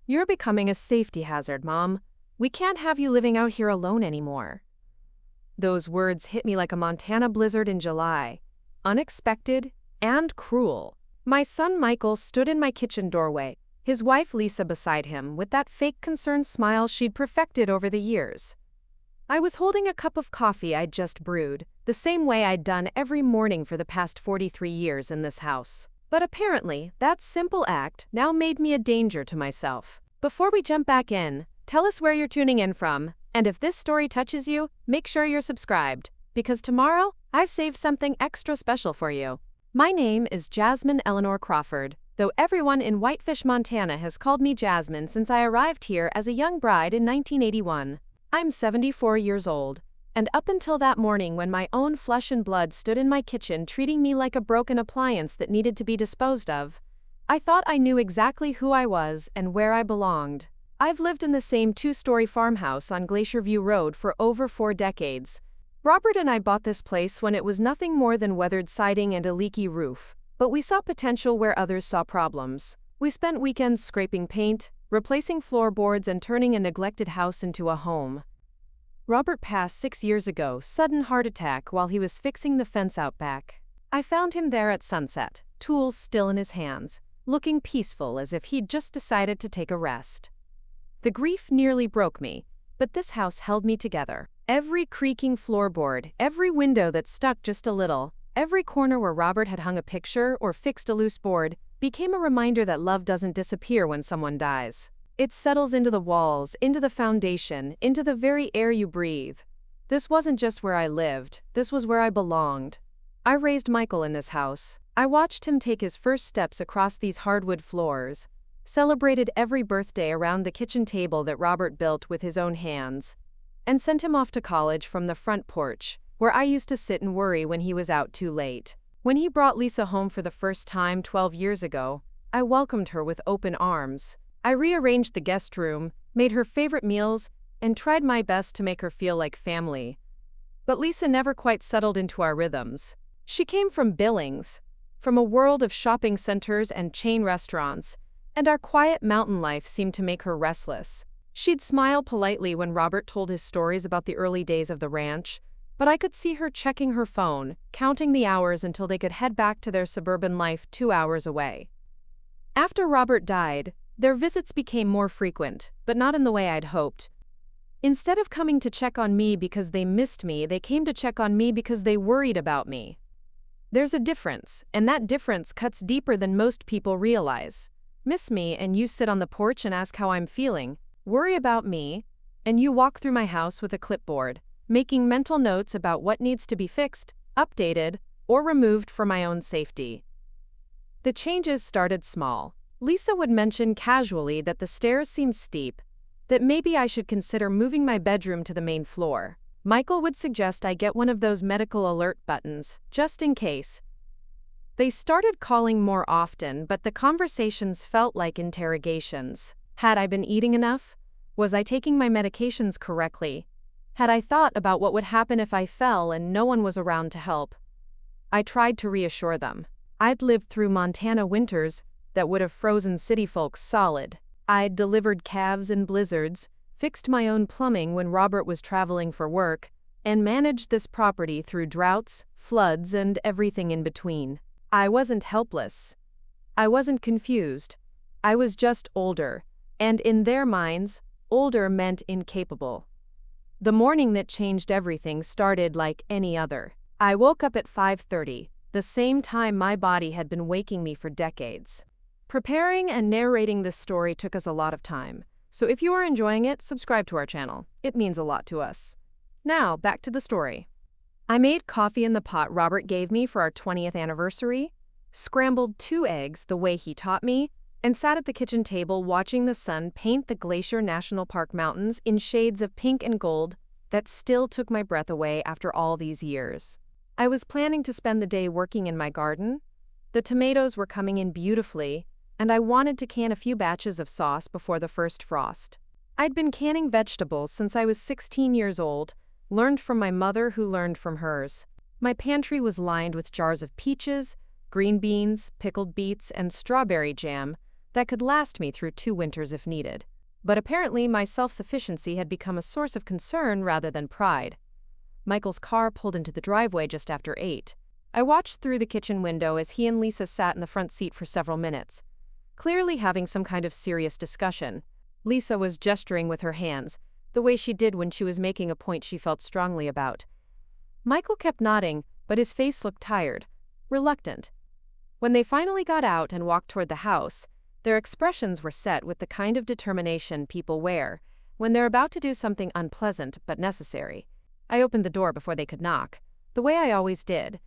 You're becoming a safety hazard, Mom. We can't have you living out here alone anymore. Those words hit me like a Montana blizzard in July. Unexpected and cruel. My son Michael stood in my kitchen doorway, his wife Lisa beside him, with that fake concerned smile she'd perfected over the years. I was holding a cup of coffee I'd just brewed, the same way I'd done every morning for the past 43 years in this house. But apparently, that simple act now made me a danger to myself. Before we jump back in, tell us where you're tuning in from, and if this story touches you, make sure you're subscribed, because tomorrow, I've saved something extra special for you. My name is Jasmine Eleanor Crawford, though everyone in Whitefish, Montana has called me Jasmine since I arrived here as a young bride in 1981. I'm 74 years old, and up until that morning when my own flesh and blood stood in my kitchen treating me like a broken appliance that needed to be disposed of, I thought I knew exactly who I was and where I belonged. I've lived in the same two-story farmhouse on Glacier View Road for over 4 decades. Robert and I bought this place when it was nothing more than weathered siding and a leaky roof, but we saw potential where others saw problems. We spent weekends scraping paint, replacing floorboards, and turning a neglected house into a home. Robert passed 6 years ago, sudden heart attack while he was fixing the fence out back. I found him there at sunset, tools still in his hands, looking peaceful as if he'd just decided to take a rest. The grief nearly broke me, but this house held me together. Every creaking floorboard, every window that stuck just a little, every corner where Robert had hung a picture or fixed a loose board, became a reminder that love doesn't disappear when someone dies. It settles into the walls, into the foundation, into the very air you breathe. This wasn't just where I lived, this was where I belonged. I raised Michael in this house. I watched him take his first steps across these hardwood floors, celebrated every birthday around the kitchen table that Robert built with his own hands, and sent him off to college from the front porch, where I used to sit and worry when he was out too late. When he brought Lisa home for the first time 12 years ago, I welcomed her with open arms. I rearranged the guest room, made her favorite meals, and tried my best to make her feel like family. But Lisa never quite settled into our rhythms. She came from Billings, from a world of shopping centers and chain restaurants, and our quiet mountain life seemed to make her restless. She'd smile politely when Robert told his stories about the early days of the ranch, but I could see her checking her phone, counting the hours until they could head back to their suburban life 2 hours away. After Robert died, their visits became more frequent, but not in the way I'd hoped. Instead of coming to check on me because they missed me, they came to check on me because they worried about me. There's a difference, and that difference cuts deeper than most people realize. Miss me and you sit on the porch and ask how I'm feeling. Worry about me, and you walk through my house with a clipboard, making mental notes about what needs to be fixed, updated, or removed for my own safety. The changes started small. Lisa would mention casually that the stairs seemed steep, that maybe I should consider moving my bedroom to the main floor. Michael would suggest I get one of those medical alert buttons, just in case. They started calling more often, but the conversations felt like interrogations. Had I been eating enough? Was I taking my medications correctly? Had I thought about what would happen if I fell and no one was around to help? I tried to reassure them. I'd lived through Montana winters that would have frozen city folks solid. I'd delivered calves in blizzards, fixed my own plumbing when Robert was traveling for work, and managed this property through droughts, floods, and everything in between. I wasn't helpless. I wasn't confused. I was just older, and in their minds, older meant incapable. The morning that changed everything started like any other. I woke up at 5:30, the same time my body had been waking me for decades. Preparing and narrating this story took us a lot of time, so if you are enjoying it, subscribe to our channel. It means a lot to us. Now, back to the story. I made coffee in the pot Robert gave me for our 20th anniversary, scrambled 2 eggs the way he taught me, and sat at the kitchen table watching the sun paint the Glacier National Park mountains in shades of pink and gold that still took my breath away after all these years. I was planning to spend the day working in my garden. The tomatoes were coming in beautifully, and I wanted to can a few batches of sauce before the first frost. I'd been canning vegetables since I was 16 years old, learned from my mother who learned from hers. My pantry was lined with jars of peaches, green beans, pickled beets, and strawberry jam, that could last me through 2 winters if needed. But apparently my self-sufficiency had become a source of concern rather than pride. Michael's car pulled into the driveway just after 8. I watched through the kitchen window as he and Lisa sat in the front seat for several minutes, clearly having some kind of serious discussion. Lisa was gesturing with her hands, the way she did when she was making a point she felt strongly about. Michael kept nodding, but his face looked tired, reluctant. When they finally got out and walked toward the house, their expressions were set with the kind of determination people wear when they're about to do something unpleasant but necessary. I opened the door before they could knock, the way I always did.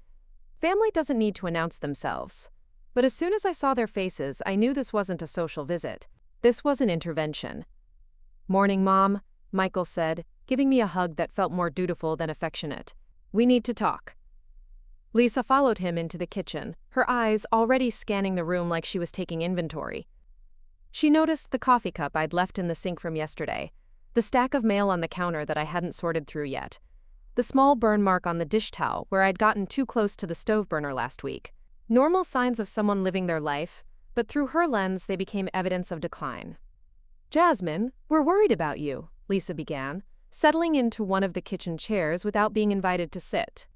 Family doesn't need to announce themselves. But as soon as I saw their faces, I knew this wasn't a social visit. This was an intervention. "Morning, Mom," Michael said, giving me a hug that felt more dutiful than affectionate. "We need to talk." Lisa followed him into the kitchen, her eyes already scanning the room like she was taking inventory. She noticed the coffee cup I'd left in the sink from yesterday, the stack of mail on the counter that I hadn't sorted through yet, the small burn mark on the dish towel where I'd gotten too close to the stove burner last week. Normal signs of someone living their life, but through her lens they became evidence of decline. "Jasmine, we're worried about you," Lisa began, settling into one of the kitchen chairs without being invited to sit.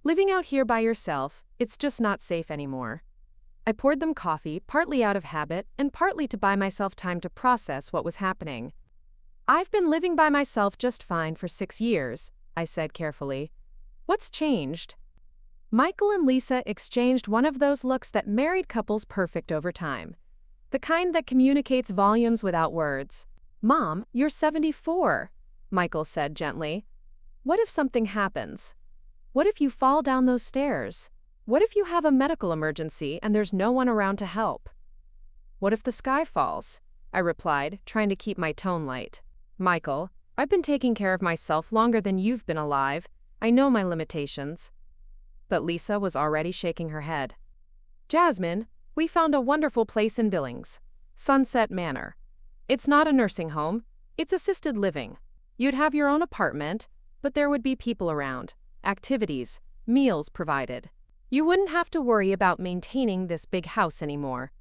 "Living out here by yourself, it's just not safe anymore." I poured them coffee, partly out of habit and partly to buy myself time to process what was happening. "I've been living by myself just fine for 6 years, I said carefully. "What's changed?" Michael and Lisa exchanged one of those looks that married couples perfect over time. The kind that communicates volumes without words. "Mom, you're 74, Michael said gently. "What if something happens? What if you fall down those stairs? What if you have a medical emergency and there's no one around to help?" "What if the sky falls?" I replied, trying to keep my tone light. "Michael, I've been taking care of myself longer than you've been alive. I know my limitations." But Lisa was already shaking her head. "Jasmine, we found a wonderful place in Billings. Sunset Manor. It's not a nursing home, it's assisted living. You'd have your own apartment, but there would be people around, activities, meals provided. You wouldn't have to worry about maintaining this big house anymore."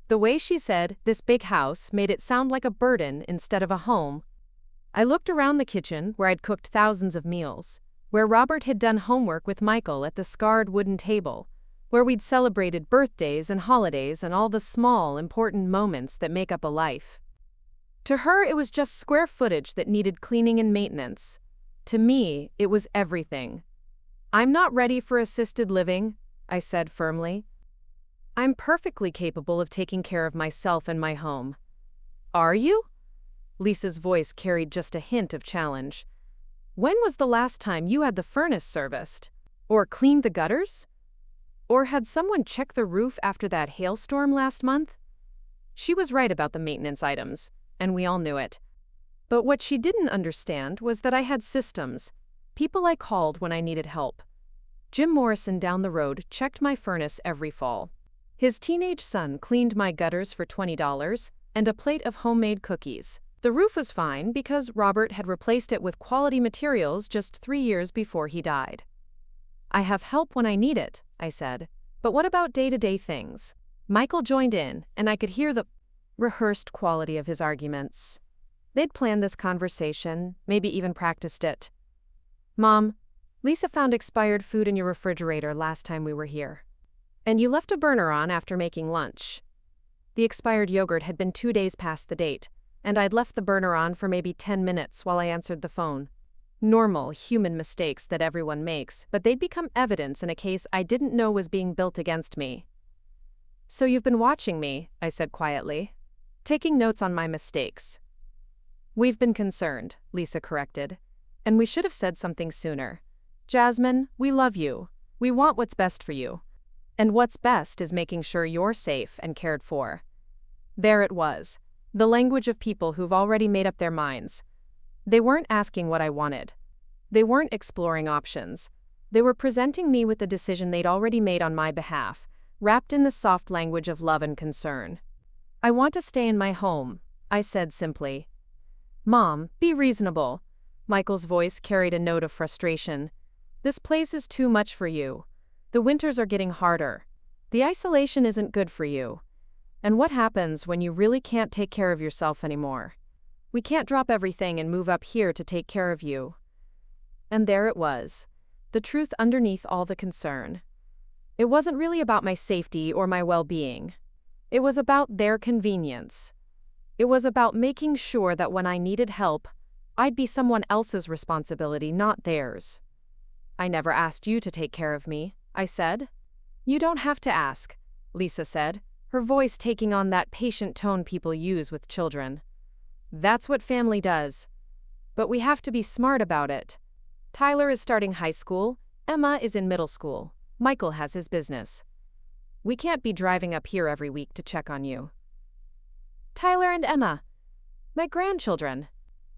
The way she said, "this big house," made it sound like a burden instead of a home. I looked around the kitchen, where I'd cooked thousands of meals, where Robert had done homework with Michael at the scarred wooden table, where we'd celebrated birthdays and holidays and all the small, important moments that make up a life. To her, it was just square footage that needed cleaning and maintenance. To me, it was everything. "I'm not ready for assisted living," I said firmly. "I'm perfectly capable of taking care of myself and my home." "Are you?" Lisa's voice carried just a hint of challenge. "When was the last time you had the furnace serviced? Or cleaned the gutters? Or had someone check the roof after that hailstorm last month?" She was right about the maintenance items, and we all knew it. But what she didn't understand was that I had systems, people I called when I needed help. Jim Morrison down the road checked my furnace every fall. His teenage son cleaned my gutters for $20 and a plate of homemade cookies. The roof was fine because Robert had replaced it with quality materials just 3 years before he died. "I have help when I need it," I said. "But what about day-to-day things?" Michael joined in, and I could hear the rehearsed quality of his arguments. They'd planned this conversation, maybe even practiced it. "Mom, Lisa found expired food in your refrigerator last time we were here. And you left a burner on after making lunch." The expired yogurt had been 2 days past the date, and I'd left the burner on for maybe 10 minutes while I answered the phone. Normal, human mistakes that everyone makes, but they'd become evidence in a case I didn't know was being built against me. "So you've been watching me," I said quietly, "taking notes on my mistakes." "We've been concerned," Lisa corrected. "And we should have said something sooner. Jasmine, we love you. We want what's best for you. And what's best is making sure you're safe and cared for." There it was, the language of people who've already made up their minds. They weren't asking what I wanted. They weren't exploring options. They were presenting me with the decision they'd already made on my behalf, wrapped in the soft language of love and concern. "I want to stay in my home," I said simply. "Mom, be reasonable." Michael's voice carried a note of frustration. "This place is too much for you. The winters are getting harder. The isolation isn't good for you. And what happens when you really can't take care of yourself anymore? We can't drop everything and move up here to take care of you. And there it was, the truth underneath all the concern. It wasn't really about my safety or my well-being. It was about their convenience. It was about making sure that when I needed help, I'd be someone else's responsibility, not theirs. I never asked you to take care of me, I said. You don't have to ask, Lisa said, her voice taking on that patient tone people use with children. That's what family does. But we have to be smart about it. Tyler is starting high school, Emma is in middle school, Michael has his business. We can't be driving up here every week to check on you. Tyler and Emma, my grandchildren,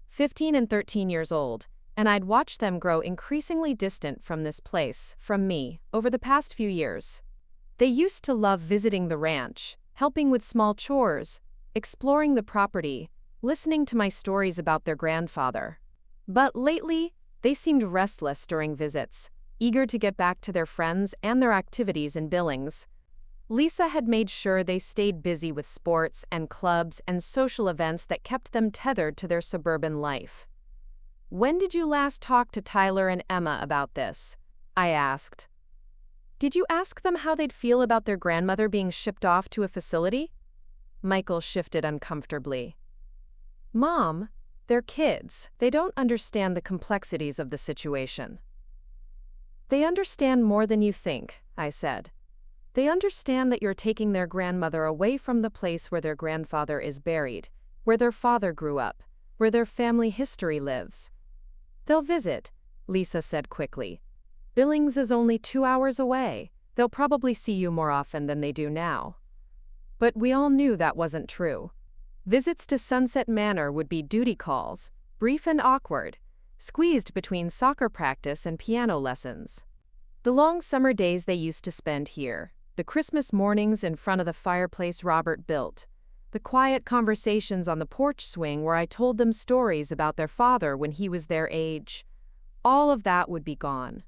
15 and 13 years old, and I'd watched them grow increasingly distant from this place, from me, over the past few years. They used to love visiting the ranch, helping with small chores, exploring the property, listening to my stories about their grandfather. But lately, they seemed restless during visits, eager to get back to their friends and their activities in Billings. Lisa had made sure they stayed busy with sports and clubs and social events that kept them tethered to their suburban life. When did you last talk to Tyler and Emma about this? I asked. Did you ask them how they'd feel about their grandmother being shipped off to a facility? Michael shifted uncomfortably. Mom, they're kids. They don't understand the complexities of the situation. They understand more than you think, I said. They understand that you're taking their grandmother away from the place where their grandfather is buried, where their father grew up, where their family history lives. They'll visit, Lisa said quickly. Billings is only 2 hours away. They'll probably see you more often than they do now. But we all knew that wasn't true. Visits to Sunset Manor would be duty calls, brief and awkward, squeezed between soccer practice and piano lessons. The long summer days they used to spend here, the Christmas mornings in front of the fireplace Robert built, the quiet conversations on the porch swing where I told them stories about their father when he was their age, all of that would be gone.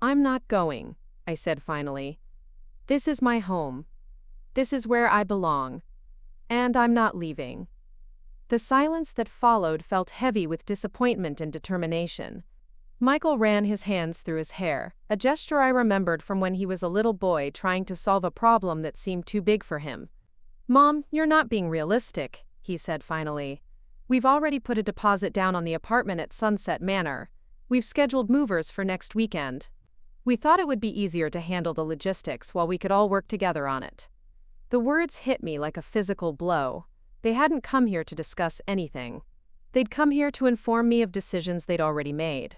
I'm not going, I said finally. This is my home. This is where I belong. And I'm not leaving. The silence that followed felt heavy with disappointment and determination. Michael ran his hands through his hair, a gesture I remembered from when he was a little boy trying to solve a problem that seemed too big for him. Mom, you're not being realistic, he said finally. We've already put a deposit down on the apartment at Sunset Manor. We've scheduled movers for next weekend. We thought it would be easier to handle the logistics while we could all work together on it. The words hit me like a physical blow. They hadn't come here to discuss anything. They'd come here to inform me of decisions they'd already made.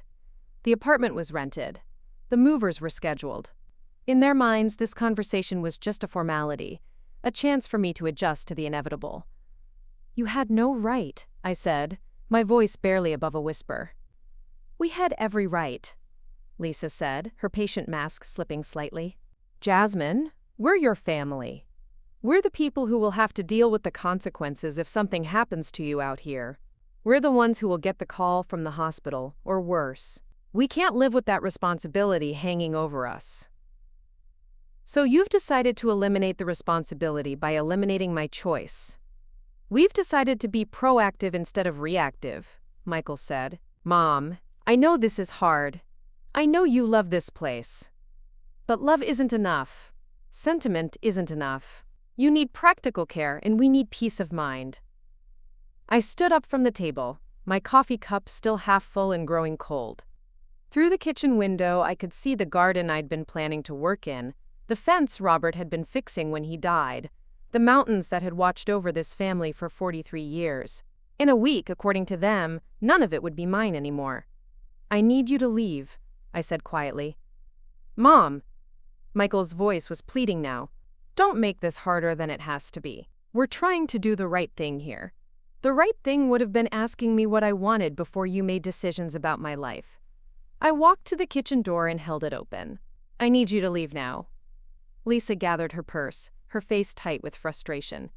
The apartment was rented. The movers were scheduled. In their minds, this conversation was just a formality, a chance for me to adjust to the inevitable. You had no right, I said, my voice barely above a whisper. We had every right, Lisa said, her patient mask slipping slightly. Jasmine, we're your family. We're the people who will have to deal with the consequences if something happens to you out here. We're the ones who will get the call from the hospital, or worse. We can't live with that responsibility hanging over us. So you've decided to eliminate the responsibility by eliminating my choice. We've decided to be proactive instead of reactive, Michael said. Mom, I know this is hard. I know you love this place. But love isn't enough. Sentiment isn't enough. You need practical care and we need peace of mind. I stood up from the table, my coffee cup still half full and growing cold. Through the kitchen window, I could see the garden I'd been planning to work in, the fence Robert had been fixing when he died, the mountains that had watched over this family for 43 years. In a week, according to them, none of it would be mine anymore. I need you to leave, I said quietly. Mom! Michael's voice was pleading now. Don't make this harder than it has to be. We're trying to do the right thing here. The right thing would have been asking me what I wanted before you made decisions about my life. I walked to the kitchen door and held it open. I need you to leave now. Lisa gathered her purse, her face tight with frustration.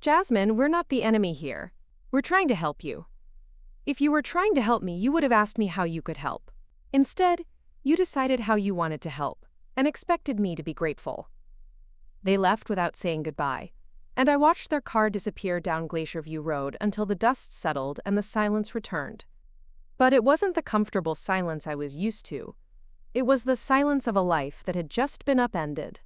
Jasmine, we're not the enemy here. We're trying to help you. If you were trying to help me, you would have asked me how you could help. Instead, you decided how you wanted to help, and expected me to be grateful. They left without saying goodbye. And I watched their car disappear down Glacier View Road until the dust settled and the silence returned. But it wasn't the comfortable silence I was used to. It was the silence of a life that had just been upended,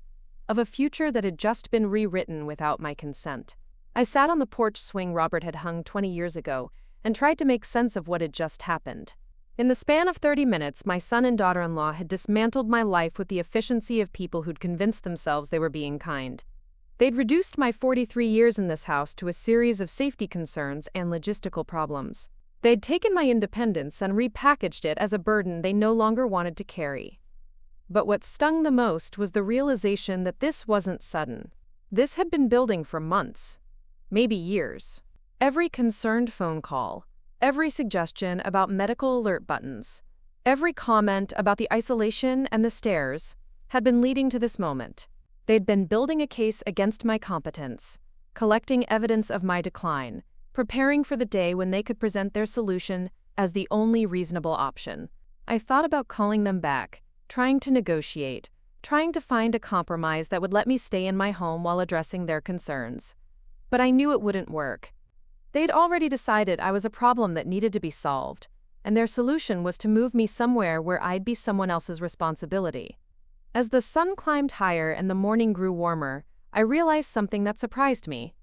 of a future that had just been rewritten without my consent. I sat on the porch swing Robert had hung 20 years ago and tried to make sense of what had just happened. In the span of 30 minutes, my son and daughter-in-law had dismantled my life with the efficiency of people who'd convinced themselves they were being kind. They'd reduced my 43 years in this house to a series of safety concerns and logistical problems. They'd taken my independence and repackaged it as a burden they no longer wanted to carry. But what stung the most was the realization that this wasn't sudden. This had been building for months, maybe years. Every concerned phone call, every suggestion about medical alert buttons, every comment about the isolation and the stairs had been leading to this moment. They'd been building a case against my competence, collecting evidence of my decline, preparing for the day when they could present their solution as the only reasonable option. I thought about calling them back, trying to negotiate, trying to find a compromise that would let me stay in my home while addressing their concerns. But I knew it wouldn't work. They'd already decided I was a problem that needed to be solved, and their solution was to move me somewhere where I'd be someone else's responsibility. As the sun climbed higher and the morning grew warmer, I realized something that surprised me.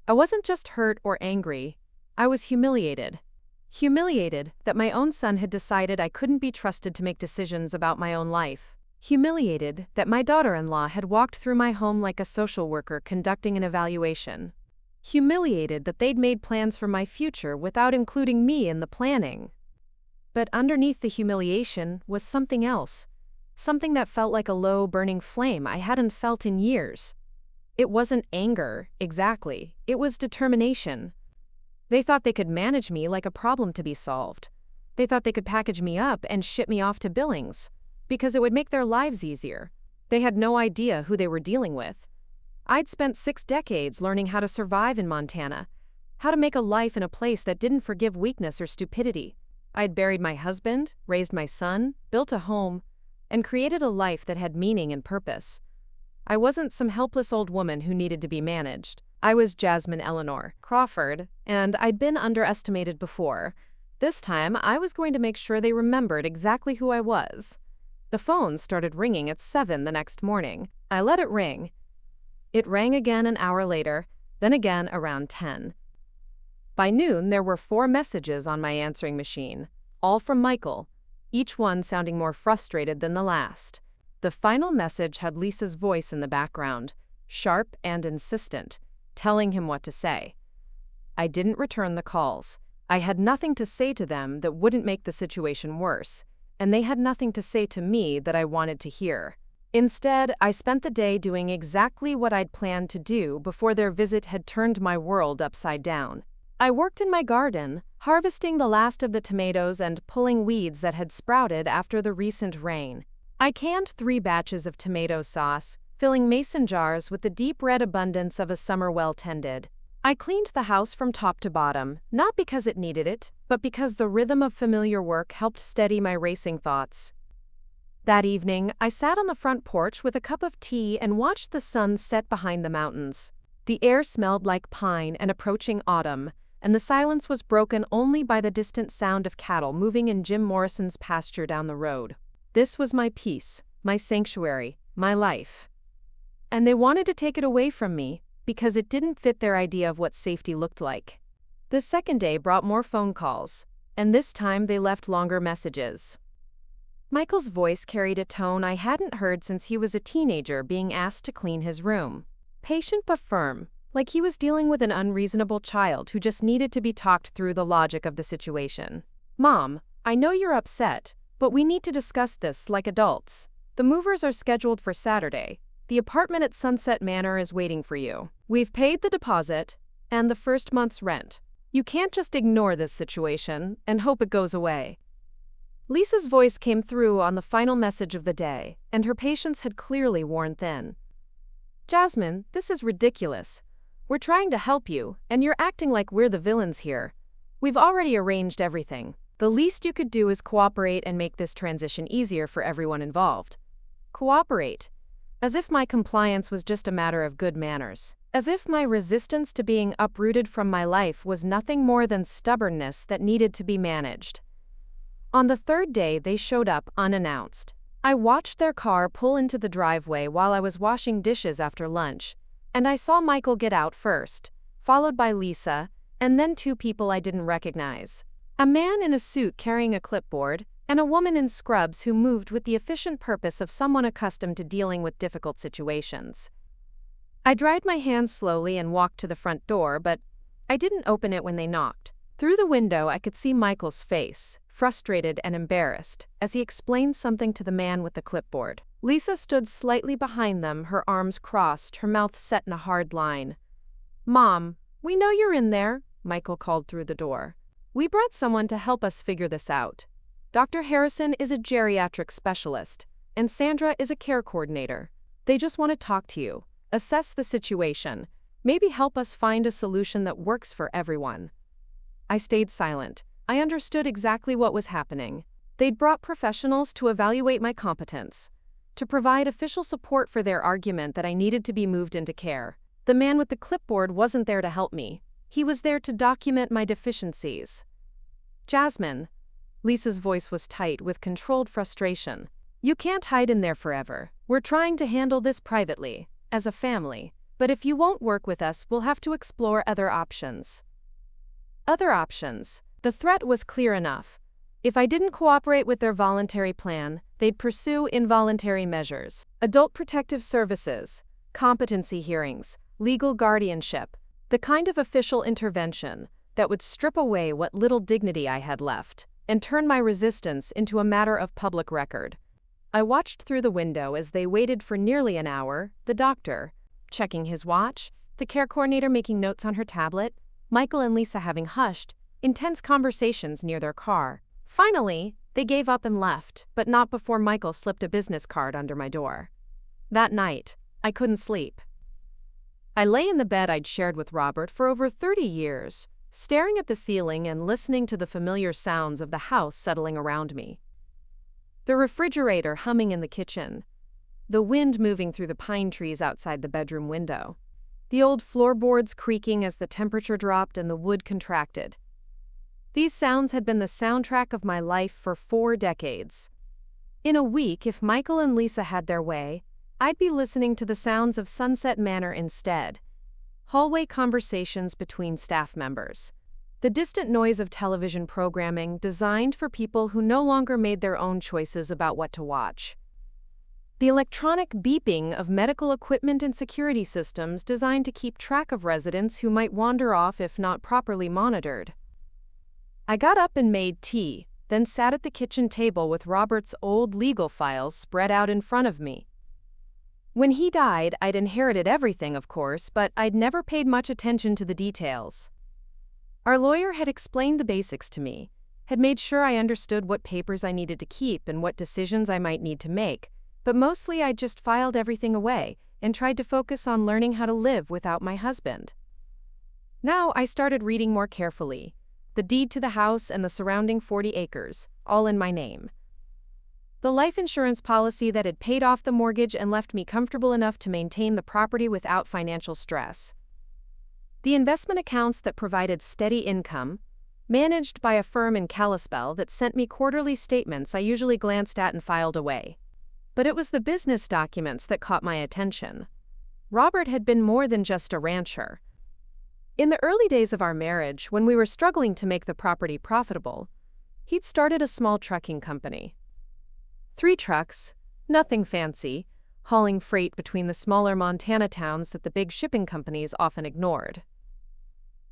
I wasn't just hurt or angry, I was humiliated. Humiliated that my own son had decided I couldn't be trusted to make decisions about my own life. Humiliated that my daughter-in-law had walked through my home like a social worker conducting an evaluation. Humiliated that they'd made plans for my future without including me in the planning. But underneath the humiliation was something else. Something that felt like a low, burning flame I hadn't felt in years. It wasn't anger, exactly. It was determination. They thought they could manage me like a problem to be solved. They thought they could package me up and ship me off to Billings, because it would make their lives easier. They had no idea who they were dealing with. I'd spent 6 decades learning how to survive in Montana, how to make a life in a place that didn't forgive weakness or stupidity. I'd buried my husband, raised my son, built a home, and created a life that had meaning and purpose. I wasn't some helpless old woman who needed to be managed. I was Jasmine Eleanor Crawford, and I'd been underestimated before. This time, I was going to make sure they remembered exactly who I was. The phone started ringing at 7 the next morning. I let it ring. It rang again an hour later, then again around 10. By noon, there were 4 messages on my answering machine, all from Michael, each one sounding more frustrated than the last. The final message had Lisa's voice in the background, sharp and insistent, telling him what to say. I didn't return the calls. I had nothing to say to them that wouldn't make the situation worse, and they had nothing to say to me that I wanted to hear. Instead, I spent the day doing exactly what I'd planned to do before their visit had turned my world upside down. I worked in my garden, harvesting the last of the tomatoes and pulling weeds that had sprouted after the recent rain. I canned 3 batches of tomato sauce, filling mason jars with the deep red abundance of a summer well-tended. I cleaned the house from top to bottom, not because it needed it, but because the rhythm of familiar work helped steady my racing thoughts. That evening, I sat on the front porch with a cup of tea and watched the sun set behind the mountains. The air smelled like pine and approaching autumn, and the silence was broken only by the distant sound of cattle moving in Jim Morrison's pasture down the road. This was my peace, my sanctuary, my life. And they wanted to take it away from me, because it didn't fit their idea of what safety looked like. The second day brought more phone calls, and this time they left longer messages. Michael's voice carried a tone I hadn't heard since he was a teenager being asked to clean his room. Patient but firm, like he was dealing with an unreasonable child who just needed to be talked through the logic of the situation. "Mom, I know you're upset, but we need to discuss this like adults. The movers are scheduled for Saturday. The apartment at Sunset Manor is waiting for you. We've paid the deposit and the first month's rent. You can't just ignore this situation and hope it goes away." Lisa's voice came through on the final message of the day, and her patience had clearly worn thin. "Jasmine, this is ridiculous. We're trying to help you, and you're acting like we're the villains here. We've already arranged everything. The least you could do is cooperate and make this transition easier for everyone involved." Cooperate. As if my compliance was just a matter of good manners. As if my resistance to being uprooted from my life was nothing more than stubbornness that needed to be managed. On the third day, they showed up unannounced. I watched their car pull into the driveway while I was washing dishes after lunch, and I saw Michael get out first, followed by Lisa, and then two people I didn't recognize. A man in a suit carrying a clipboard, and a woman in scrubs who moved with the efficient purpose of someone accustomed to dealing with difficult situations. I dried my hands slowly and walked to the front door, but I didn't open it when they knocked. Through the window, I could see Michael's face, frustrated and embarrassed, as he explained something to the man with the clipboard. Lisa stood slightly behind them, her arms crossed, her mouth set in a hard line. "Mom, we know you're in there," Michael called through the door. "We brought someone to help us figure this out. Dr. Harrison is a geriatric specialist, and Sandra is a care coordinator. They just want to talk to you, assess the situation, maybe help us find a solution that works for everyone." I stayed silent. I understood exactly what was happening. They'd brought professionals to evaluate my competence, to provide official support for their argument that I needed to be moved into care. The man with the clipboard wasn't there to help me. He was there to document my deficiencies. "Jasmine," Lisa's voice was tight with controlled frustration. "You can't hide in there forever. We're trying to handle this privately, as a family, but if you won't work with us, we'll have to explore other options." Other options. The threat was clear enough. If I didn't cooperate with their voluntary plan, they'd pursue involuntary measures. Adult protective services, competency hearings, legal guardianship, the kind of official intervention that would strip away what little dignity I had left and turn my resistance into a matter of public record. I watched through the window as they waited for nearly an hour, the doctor checking his watch, the care coordinator making notes on her tablet, Michael and Lisa having hushed, intense conversations near their car. Finally, they gave up and left, but not before Michael slipped a business card under my door. That night, I couldn't sleep. I lay in the bed I'd shared with Robert for over 30 years, staring at the ceiling and listening to the familiar sounds of the house settling around me. The refrigerator humming in the kitchen, the wind moving through the pine trees outside the bedroom window, the old floorboards creaking as the temperature dropped and the wood contracted. These sounds had been the soundtrack of my life for 4 decades. In a week, if Michael and Lisa had their way, I'd be listening to the sounds of Sunset Manor instead. Hallway conversations between staff members. The distant noise of television programming designed for people who no longer made their own choices about what to watch. The electronic beeping of medical equipment and security systems designed to keep track of residents who might wander off if not properly monitored. I got up and made tea, then sat at the kitchen table with Robert's old legal files spread out in front of me. When he died, I'd inherited everything, of course, but I'd never paid much attention to the details. Our lawyer had explained the basics to me, had made sure I understood what papers I needed to keep and what decisions I might need to make, but mostly I'd just filed everything away and tried to focus on learning how to live without my husband. Now I started reading more carefully. The deed to the house and the surrounding 40 acres, all in my name. The life insurance policy that had paid off the mortgage and left me comfortable enough to maintain the property without financial stress. The investment accounts that provided steady income, managed by a firm in Kalispell that sent me quarterly statements I usually glanced at and filed away. But it was the business documents that caught my attention. Robert had been more than just a rancher. In the early days of our marriage, when we were struggling to make the property profitable, he'd started a small trucking company. 3 trucks, nothing fancy, hauling freight between the smaller Montana towns that the big shipping companies often ignored.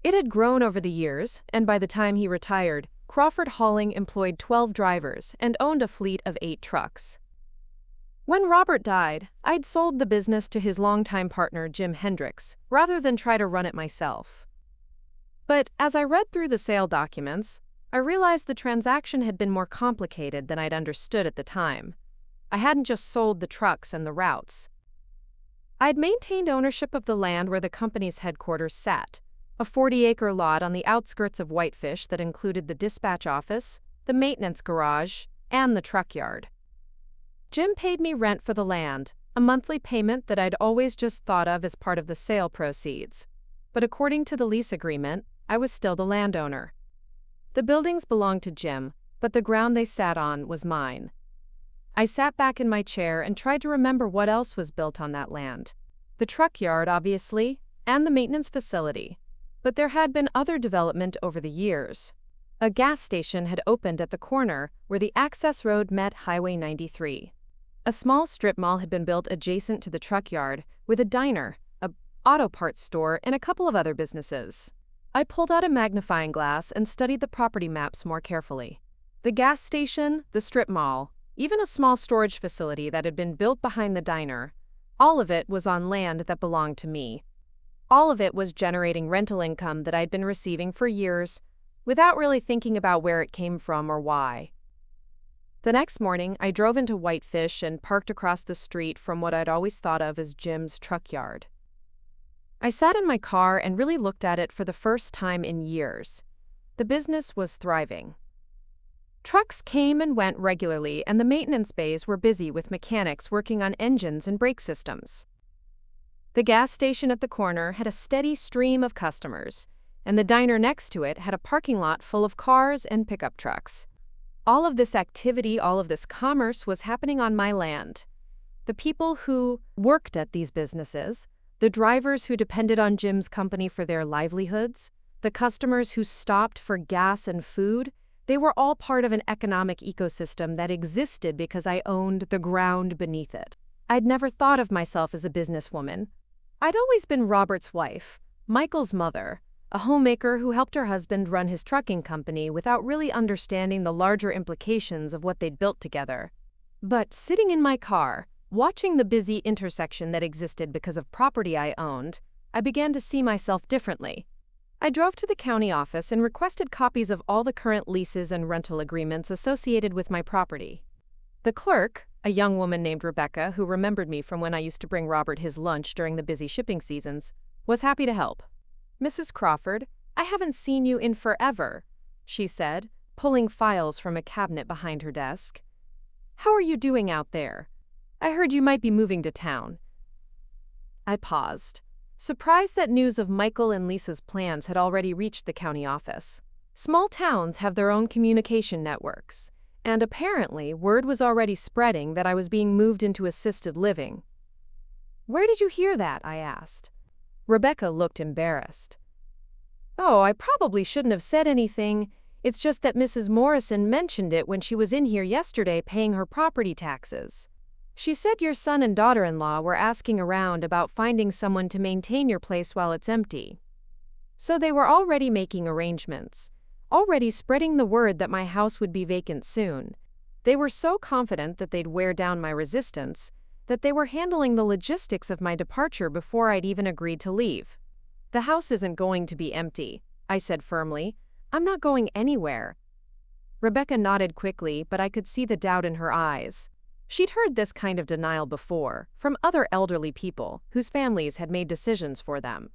It had grown over the years, and by the time he retired, Crawford Hauling employed 12 drivers and owned a fleet of 8 trucks. When Robert died, I'd sold the business to his longtime partner Jim Hendricks, rather than try to run it myself. But as I read through the sale documents, I realized the transaction had been more complicated than I'd understood at the time. I hadn't just sold the trucks and the routes. I'd maintained ownership of the land where the company's headquarters sat, a 40-acre lot on the outskirts of Whitefish that included the dispatch office, the maintenance garage, and the truck yard. Jim paid me rent for the land, a monthly payment that I'd always just thought of as part of the sale proceeds. But according to the lease agreement, I was still the landowner. The buildings belonged to Jim, but the ground they sat on was mine. I sat back in my chair and tried to remember what else was built on that land. The truck yard, obviously, and the maintenance facility. But there had been other development over the years. A gas station had opened at the corner where the access road met Highway 93. A small strip mall had been built adjacent to the truck yard with a diner, a auto parts store, and a couple of other businesses. I pulled out a magnifying glass and studied the property maps more carefully. The gas station, the strip mall, even a small storage facility that had been built behind the diner, all of it was on land that belonged to me. All of it was generating rental income that I'd been receiving for years, without really thinking about where it came from or why. The next morning, I drove into Whitefish and parked across the street from what I'd always thought of as Jim's truck yard. I sat in my car and really looked at it for the first time in years. The business was thriving. Trucks came and went regularly, and the maintenance bays were busy with mechanics working on engines and brake systems. The gas station at the corner had a steady stream of customers, and the diner next to it had a parking lot full of cars and pickup trucks. All of this activity, all of this commerce was happening on my land. The people who worked at these businesses, the drivers who depended on Jim's company for their livelihoods, the customers who stopped for gas and food, they were all part of an economic ecosystem that existed because I owned the ground beneath it. I'd never thought of myself as a businesswoman. I'd always been Robert's wife, Michael's mother, a homemaker who helped her husband run his trucking company without really understanding the larger implications of what they'd built together. But sitting in my car, watching the busy intersection that existed because of property I owned, I began to see myself differently. I drove to the county office and requested copies of all the current leases and rental agreements associated with my property. The clerk, a young woman named Rebecca who remembered me from when I used to bring Robert his lunch during the busy shipping seasons, was happy to help. "Mrs. Crawford, I haven't seen you in forever," she said, pulling files from a cabinet behind her desk. "How are you doing out there? I heard you might be moving to town." I paused, surprised that news of Michael and Lisa's plans had already reached the county office. Small towns have their own communication networks, and apparently word was already spreading that I was being moved into assisted living. "Where did you hear that?" I asked. Rebecca looked embarrassed. "Oh, I probably shouldn't have said anything. It's just that Mrs. Morrison mentioned it when she was in here yesterday paying her property taxes. She said your son and daughter-in-law were asking around about finding someone to maintain your place while it's empty. So they were already making arrangements, already spreading the word that my house would be vacant soon. They were so confident that they'd wear down my resistance that they were handling the logistics of my departure before I'd even agreed to leave. The house isn't going to be empty," I said firmly. "I'm not going anywhere." Rebecca nodded quickly, but I could see the doubt in her eyes. She'd heard this kind of denial before, from other elderly people whose families had made decisions for them.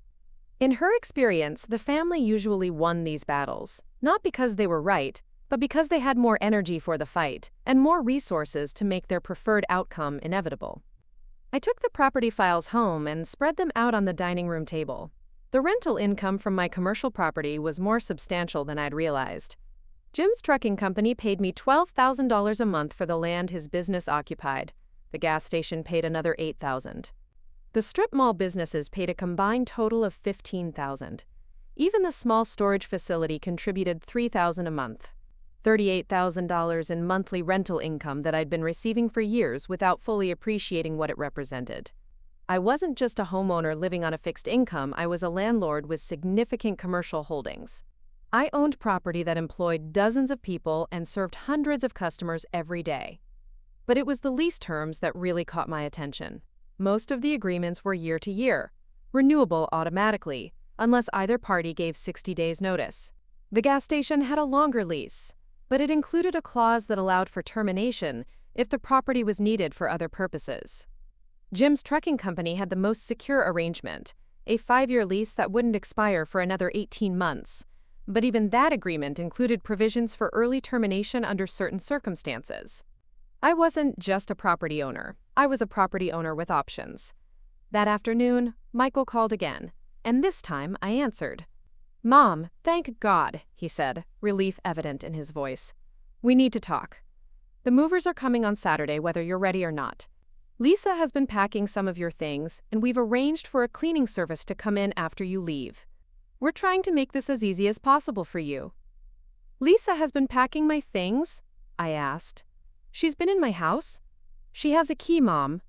In her experience, the family usually won these battles, not because they were right, but because they had more energy for the fight and more resources to make their preferred outcome inevitable. I took the property files home and spread them out on the dining room table. The rental income from my commercial property was more substantial than I'd realized. Jim's trucking company paid me $12,000 a month for the land his business occupied. The gas station paid another $8,000. The strip mall businesses paid a combined total of $15,000. Even the small storage facility contributed $3,000 a month. $38,000 in monthly rental income that I'd been receiving for years without fully appreciating what it represented. I wasn't just a homeowner living on a fixed income, I was a landlord with significant commercial holdings. I owned property that employed dozens of people and served hundreds of customers every day. But it was the lease terms that really caught my attention. Most of the agreements were year to year, renewable automatically, unless either party gave 60 days notice. The gas station had a longer lease, but it included a clause that allowed for termination if the property was needed for other purposes. Jim's trucking company had the most secure arrangement, a 5-year lease that wouldn't expire for another 18 months. But even that agreement included provisions for early termination under certain circumstances. I wasn't just a property owner. I was a property owner with options. That afternoon, Michael called again, and this time I answered. "Mom, thank God," he said, relief evident in his voice. "We need to talk. The movers are coming on Saturday whether you're ready or not. Lisa has been packing some of your things, and we've arranged for a cleaning service to come in after you leave. We're trying to make this as easy as possible for you." "Lisa has been packing my things?" I asked. "She's been in my house?" "She has a key, Mom.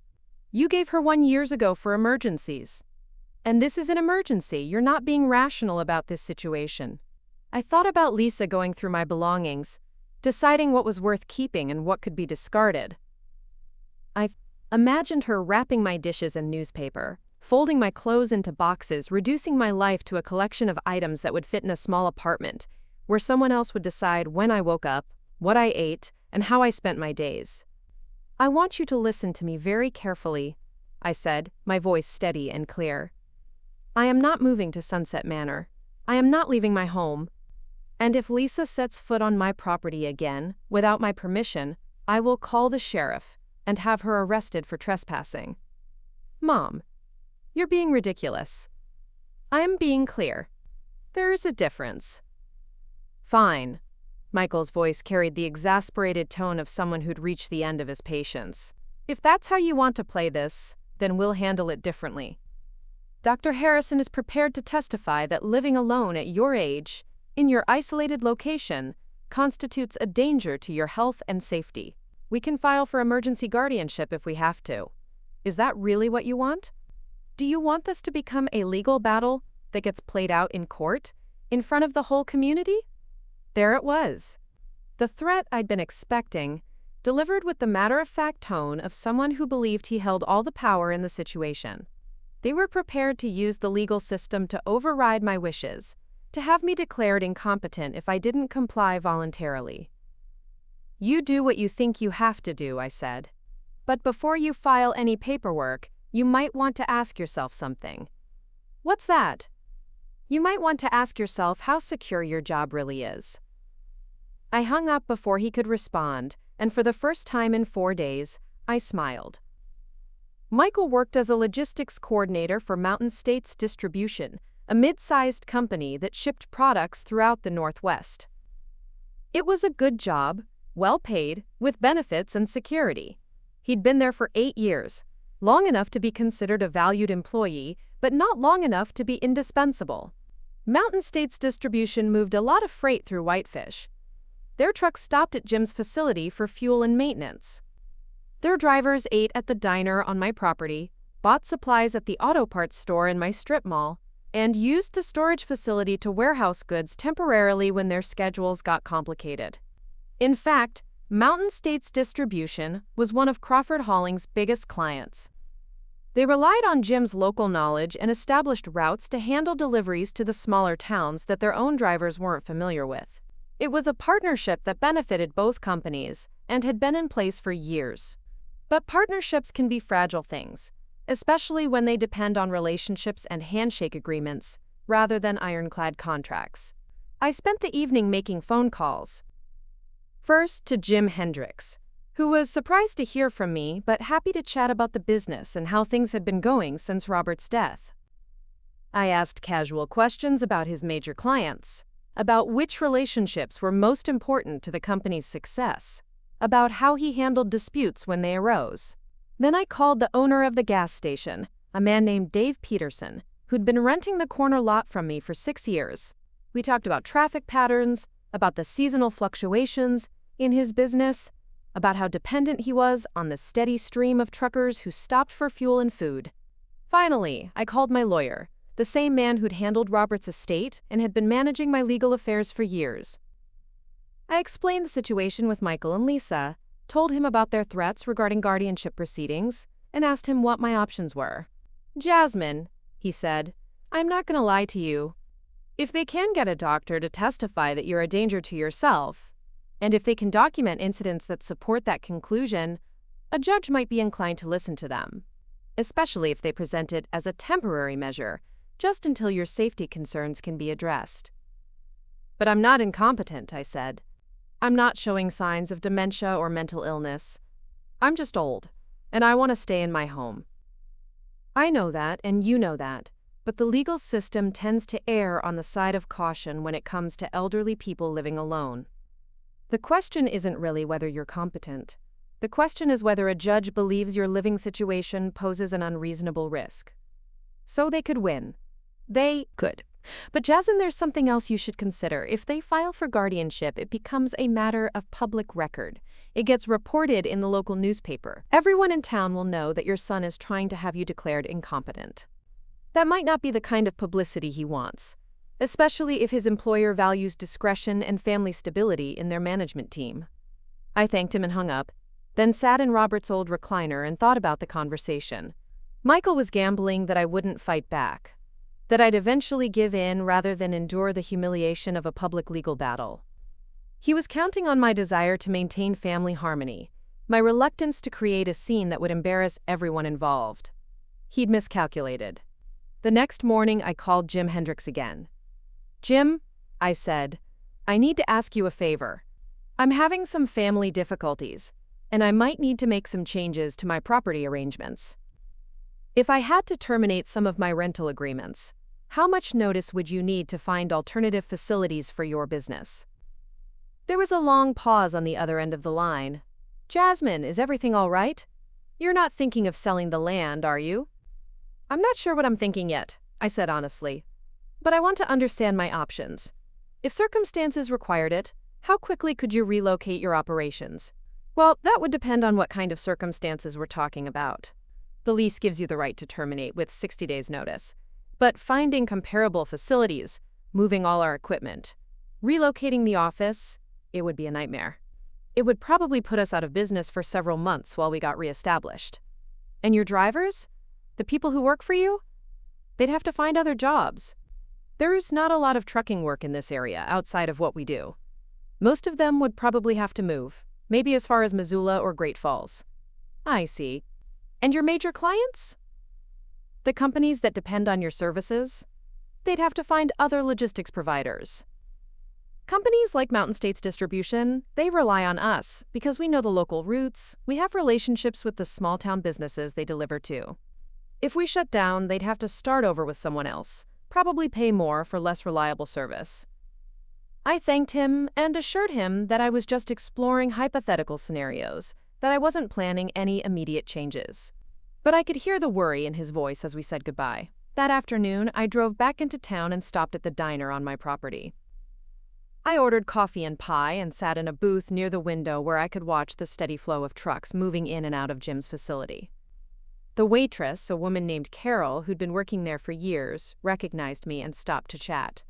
You gave her one years ago for emergencies. And this is an emergency. You're not being rational about this situation." I thought about Lisa going through my belongings, deciding what was worth keeping and what could be discarded. I imagined her wrapping my dishes in newspaper, folding my clothes into boxes, reducing my life to a collection of items that would fit in a small apartment, where someone else would decide when I woke up, what I ate, and how I spent my days. "I want you to listen to me very carefully," I said, my voice steady and clear. "I am not moving to Sunset Manor. I am not leaving my home. And if Lisa sets foot on my property again, without my permission, I will call the sheriff and have her arrested for trespassing." "Mom, you're being ridiculous." "I am being clear. There is a difference." "Fine." Michael's voice carried the exasperated tone of someone who'd reached the end of his patience. "If that's how you want to play this, then we'll handle it differently. Dr. Harrison is prepared to testify that living alone at your age, in your isolated location, constitutes a danger to your health and safety. We can file for emergency guardianship if we have to. Is that really what you want? Do you want this to become a legal battle that gets played out in court, in front of the whole community?" There it was. The threat I'd been expecting, delivered with the matter-of-fact tone of someone who believed he held all the power in the situation. They were prepared to use the legal system to override my wishes, to have me declared incompetent if I didn't comply voluntarily. "You do what you think you have to do," I said. "But before you file any paperwork, you might want to ask yourself something." "What's that?" "You might want to ask yourself how secure your job really is." I hung up before he could respond, and for the first time in 4 days, I smiled. Michael worked as a logistics coordinator for Mountain States Distribution, a mid-sized company that shipped products throughout the Northwest. It was a good job, well paid, with benefits and security. He'd been there for 8 years, long enough to be considered a valued employee, but not long enough to be indispensable. Mountain States Distribution moved a lot of freight through Whitefish. Their trucks stopped at Jim's facility for fuel and maintenance. Their drivers ate at the diner on my property, bought supplies at the auto parts store in my strip mall, and used the storage facility to warehouse goods temporarily when their schedules got complicated. In fact, Mountain States Distribution was one of Crawford Hauling's biggest clients. They relied on Jim's local knowledge and established routes to handle deliveries to the smaller towns that their own drivers weren't familiar with. It was a partnership that benefited both companies and had been in place for years. But partnerships can be fragile things, especially when they depend on relationships and handshake agreements rather than ironclad contracts. I spent the evening making phone calls. First to Jim Hendricks, who was surprised to hear from me but happy to chat about the business and how things had been going since Robert's death. I asked casual questions about his major clients, about which relationships were most important to the company's success, about how he handled disputes when they arose. Then I called the owner of the gas station, a man named Dave Peterson, who'd been renting the corner lot from me for 6 years. We talked about traffic patterns, about the seasonal fluctuations in his business, about how dependent he was on the steady stream of truckers who stopped for fuel and food. Finally, I called my lawyer, the same man who'd handled Robert's estate and had been managing my legal affairs for years. I explained the situation with Michael and Lisa, told him about their threats regarding guardianship proceedings, and asked him what my options were. "Jasmine," he said, "I'm not going to lie to you. If they can get a doctor to testify that you're a danger to yourself, and if they can document incidents that support that conclusion, a judge might be inclined to listen to them, especially if they present it as a temporary measure, just until your safety concerns can be addressed." "But I'm not incompetent," I said. "I'm not showing signs of dementia or mental illness. I'm just old, and I want to stay in my home. I know that, and you know that, but the legal system tends to err on the side of caution when it comes to elderly people living alone. The question isn't really whether you're competent. The question is whether a judge believes your living situation poses an unreasonable risk. So they could win. They could. But Jasmine, there's something else you should consider. If they file for guardianship, it becomes a matter of public record. It gets reported in the local newspaper. Everyone in town will know that your son is trying to have you declared incompetent. That might not be the kind of publicity he wants, especially if his employer values discretion and family stability in their management team. I thanked him and hung up, then sat in Robert's old recliner and thought about the conversation. Michael was gambling that I wouldn't fight back, that I'd eventually give in rather than endure the humiliation of a public legal battle. He was counting on my desire to maintain family harmony, my reluctance to create a scene that would embarrass everyone involved. He'd miscalculated. The next morning, I called Jim Hendricks again. "Jim," I said, "I need to ask you a favor. I'm having some family difficulties, and I might need to make some changes to my property arrangements. If I had to terminate some of my rental agreements, how much notice would you need to find alternative facilities for your business?" There was a long pause on the other end of the line. "Jasmine, is everything all right? You're not thinking of selling the land, are you?" "I'm not sure what I'm thinking yet," I said honestly. "But I want to understand my options. If circumstances required it, how quickly could you relocate your operations?" "Well, that would depend on what kind of circumstances we're talking about. The lease gives you the right to terminate with 60 days' notice. But finding comparable facilities, moving all our equipment, relocating the office, it would be a nightmare. It would probably put us out of business for several months while we got reestablished. And your drivers? The people who work for you? They'd have to find other jobs. There's not a lot of trucking work in this area outside of what we do. Most of them would probably have to move, maybe as far as Missoula or Great Falls." "I see. And your major clients? The companies that depend on your services? They'd have to find other logistics providers. Companies like Mountain States Distribution, they rely on us because we know the local routes, we have relationships with the small-town businesses they deliver to. If we shut down, they'd have to start over with someone else, probably pay more for less reliable service." I thanked him and assured him that I was just exploring hypothetical scenarios, that I wasn't planning any immediate changes. But I could hear the worry in his voice as we said goodbye. That afternoon, I drove back into town and stopped at the diner on my property. I ordered coffee and pie and sat in a booth near the window where I could watch the steady flow of trucks moving in and out of Jim's facility. The waitress, a woman named Carol who'd been working there for years, recognized me and stopped to chat.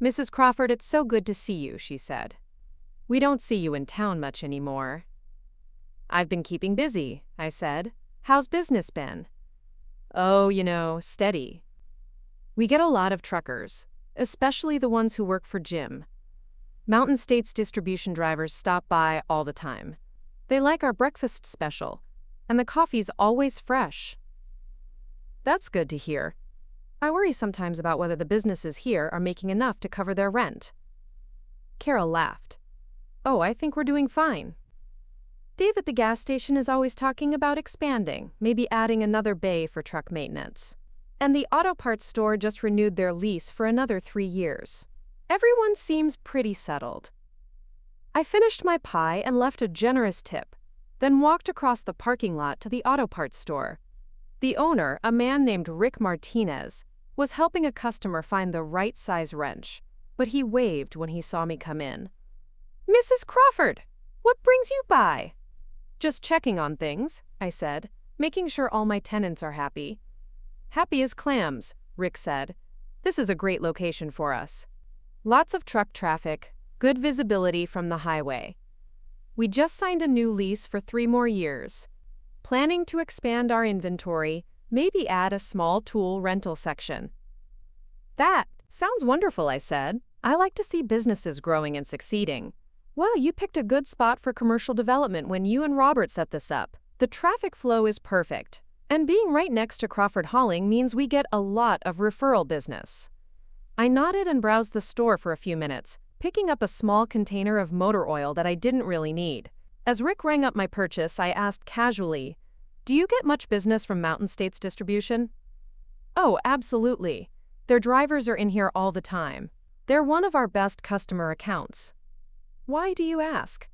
"Mrs. Crawford, it's so good to see you," she said. "We don't see you in town much anymore." "I've been keeping busy," I said. "How's business been?" "Oh, steady. We get a lot of truckers, especially the ones who work for Jim. Mountain States distribution drivers stop by all the time. They like our breakfast special, and the coffee's always fresh." "That's good to hear. I worry sometimes about whether the businesses here are making enough to cover their rent." Carol laughed. "Oh, I think we're doing fine. Dave at the gas station is always talking about expanding, maybe adding another bay for truck maintenance. And the auto parts store just renewed their lease for another 3 years. Everyone seems pretty settled." I finished my pie and left a generous tip, then walked across the parking lot to the auto parts store. The owner, a man named Rick Martinez, was helping a customer find the right size wrench, but he waved when he saw me come in. "Mrs. Crawford, what brings you by?" "Just checking on things," I said, making sure all my tenants are happy. "Happy as clams," Rick said. "This is a great location for us. Lots of truck traffic, good visibility from the highway. We just signed a new lease for 3 more years. Planning to expand our inventory, maybe add a small tool rental section." "That sounds wonderful," I said. "I like to see businesses growing and succeeding." "Well, you picked a good spot for commercial development when you and Robert set this up. The traffic flow is perfect, and being right next to Crawford Hauling means we get a lot of referral business." I nodded and browsed the store for a few minutes, picking up a small container of motor oil that I didn't really need. As Rick rang up my purchase, I asked casually, "Do you get much business from Mountain States Distribution?" "Oh, absolutely. Their drivers are in here all the time. They're one of our best customer accounts." "Why do you ask?"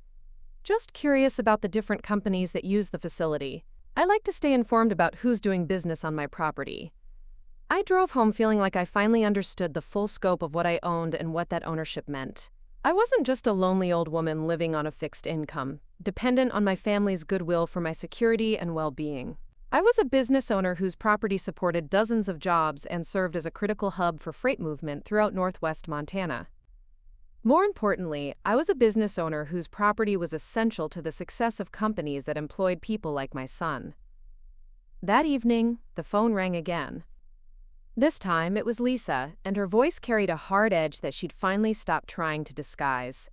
"Just curious about the different companies that use the facility. I like to stay informed about who's doing business on my property." I drove home feeling like I finally understood the full scope of what I owned and what that ownership meant. I wasn't just a lonely old woman living on a fixed income, dependent on my family's goodwill for my security and well-being. I was a business owner whose property supported dozens of jobs and served as a critical hub for freight movement throughout northwest Montana. More importantly, I was a business owner whose property was essential to the success of companies that employed people like my son. That evening, the phone rang again. This time, it was Lisa, and her voice carried a hard edge that she'd finally stopped trying to disguise.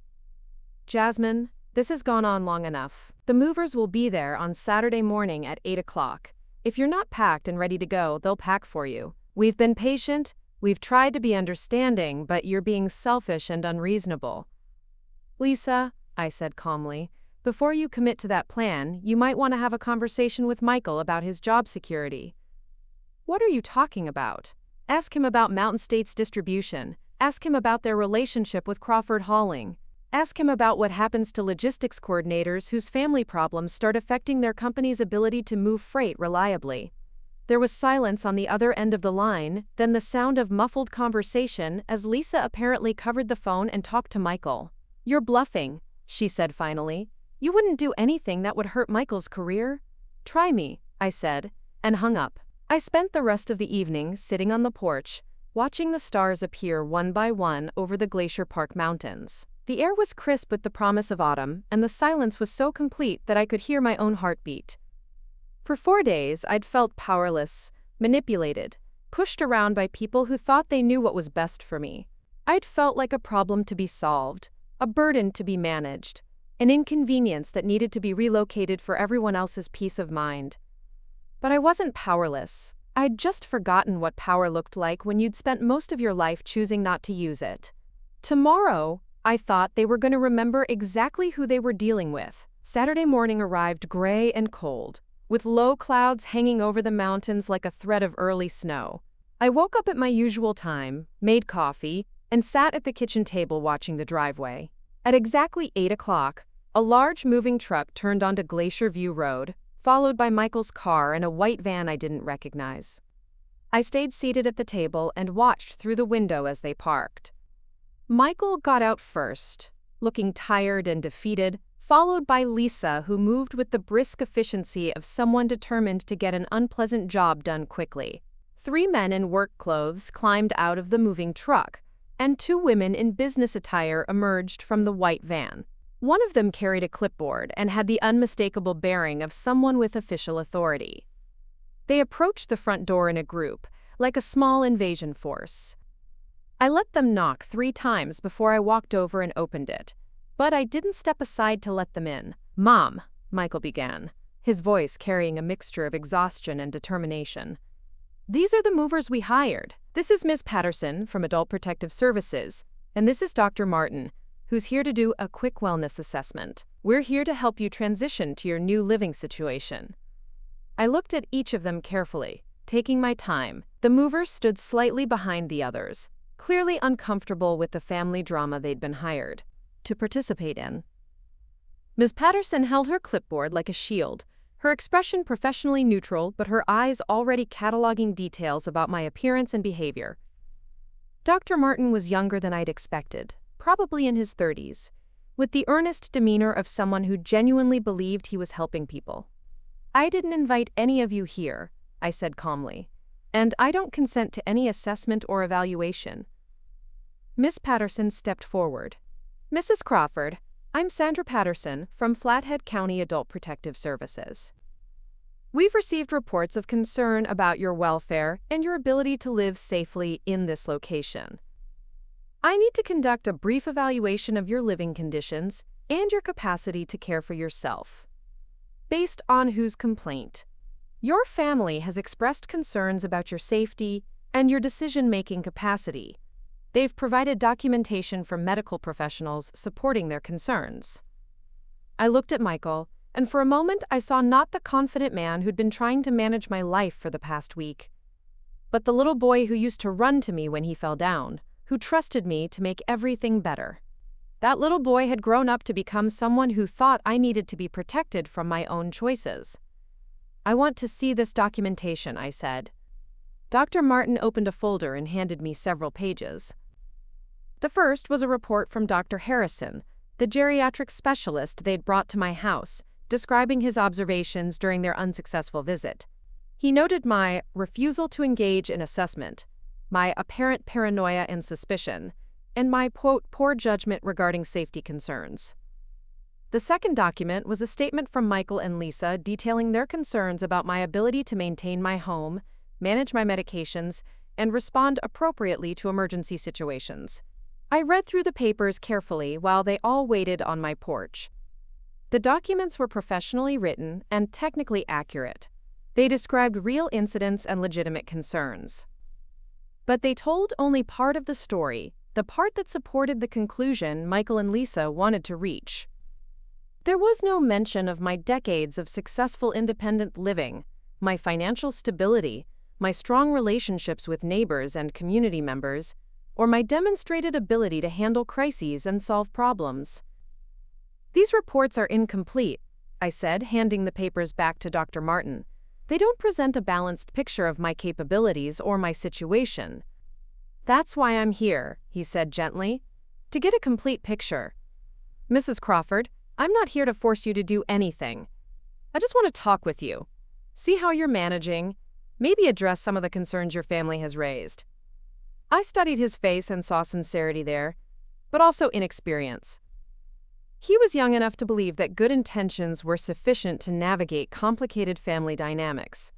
"Jasmine, this has gone on long enough. The movers will be there on Saturday morning at 8 o'clock. If you're not packed and ready to go, they'll pack for you. We've been patient, we've tried to be understanding, but you're being selfish and unreasonable." "Lisa," I said calmly, "before you commit to that plan, you might want to have a conversation with Michael about his job security." "What are you talking about?" "Ask him about Mountain States Distribution. Ask him about their relationship with Crawford Hauling. Ask him about what happens to logistics coordinators whose family problems start affecting their company's ability to move freight reliably." There was silence on the other end of the line, then the sound of muffled conversation as Lisa apparently covered the phone and talked to Michael. "You're bluffing," she said finally. "You wouldn't do anything that would hurt Michael's career." "Try me," I said, and hung up. I spent the rest of the evening sitting on the porch, watching the stars appear one by one over the Glacier Park Mountains. The air was crisp with the promise of autumn, and the silence was so complete that I could hear my own heartbeat. For 4 days, I'd felt powerless, manipulated, pushed around by people who thought they knew what was best for me. I'd felt like a problem to be solved, a burden to be managed, an inconvenience that needed to be relocated for everyone else's peace of mind. But I wasn't powerless. I'd just forgotten what power looked like when you'd spent most of your life choosing not to use it. Tomorrow, I thought they were going to remember exactly who they were dealing with. Saturday morning arrived gray and cold, with low clouds hanging over the mountains like a thread of early snow. I woke up at my usual time, made coffee, and sat at the kitchen table watching the driveway. At exactly 8 o'clock, a large moving truck turned onto Glacier View Road, followed by Michael's car and a white van I didn't recognize. I stayed seated at the table and watched through the window as they parked. Michael got out first, looking tired and defeated, followed by Lisa, who moved with the brisk efficiency of someone determined to get an unpleasant job done quickly. 3 men in work clothes climbed out of the moving truck, and 2 women in business attire emerged from the white van. One of them carried a clipboard and had the unmistakable bearing of someone with official authority. They approached the front door in a group, like a small invasion force. I let them knock 3 times before I walked over and opened it, but I didn't step aside to let them in. "Mom," Michael began, his voice carrying a mixture of exhaustion and determination. "These are the movers we hired. This is Ms. Patterson from Adult Protective Services, and this is Dr. Martin, who's here to do a quick wellness assessment. We're here to help you transition to your new living situation." I looked at each of them carefully, taking my time. The movers stood slightly behind the others, clearly uncomfortable with the family drama they'd been hired to participate in. Ms. Patterson held her clipboard like a shield, her expression professionally neutral, but her eyes already cataloging details about my appearance and behavior. Dr. Martin was younger than I'd expected, probably in his 30s, with the earnest demeanor of someone who genuinely believed he was helping people. "I didn't invite any of you here," I said calmly, "and I don't consent to any assessment or evaluation." Miss Patterson stepped forward. "Mrs. Crawford, I'm Sandra Patterson from Flathead County Adult Protective Services. We've received reports of concern about your welfare and your ability to live safely in this location. I need to conduct a brief evaluation of your living conditions and your capacity to care for yourself. Based on whose complaint? Your family has expressed concerns about your safety and your decision-making capacity. They've provided documentation from medical professionals supporting their concerns." I looked at Michael, and for a moment I saw not the confident man who'd been trying to manage my life for the past week, but the little boy who used to run to me when he fell down, who trusted me to make everything better. That little boy had grown up to become someone who thought I needed to be protected from my own choices. "I want to see this documentation," I said. Dr. Martin opened a folder and handed me several pages. The first was a report from Dr. Harrison, the geriatric specialist they'd brought to my house, describing his observations during their unsuccessful visit. He noted my refusal to engage in assessment, my apparent paranoia and suspicion, and my, quote, poor judgment regarding safety concerns. The second document was a statement from Michael and Lisa detailing their concerns about my ability to maintain my home, manage my medications, and respond appropriately to emergency situations. I read through the papers carefully while they all waited on my porch. The documents were professionally written and technically accurate. They described real incidents and legitimate concerns. But they told only part of the story, the part that supported the conclusion Michael and Lisa wanted to reach. There was no mention of my decades of successful independent living, my financial stability, my strong relationships with neighbors and community members, or my demonstrated ability to handle crises and solve problems. "These reports are incomplete," I said, handing the papers back to Dr. Martin. "They don't present a balanced picture of my capabilities or my situation." "That's why I'm here," he said gently, "to get a complete picture. Mrs. Crawford, I'm not here to force you to do anything. I just want to talk with you, see how you're managing, maybe address some of the concerns your family has raised." I studied his face and saw sincerity there, but also inexperience. He was young enough to believe that good intentions were sufficient to navigate complicated family dynamics.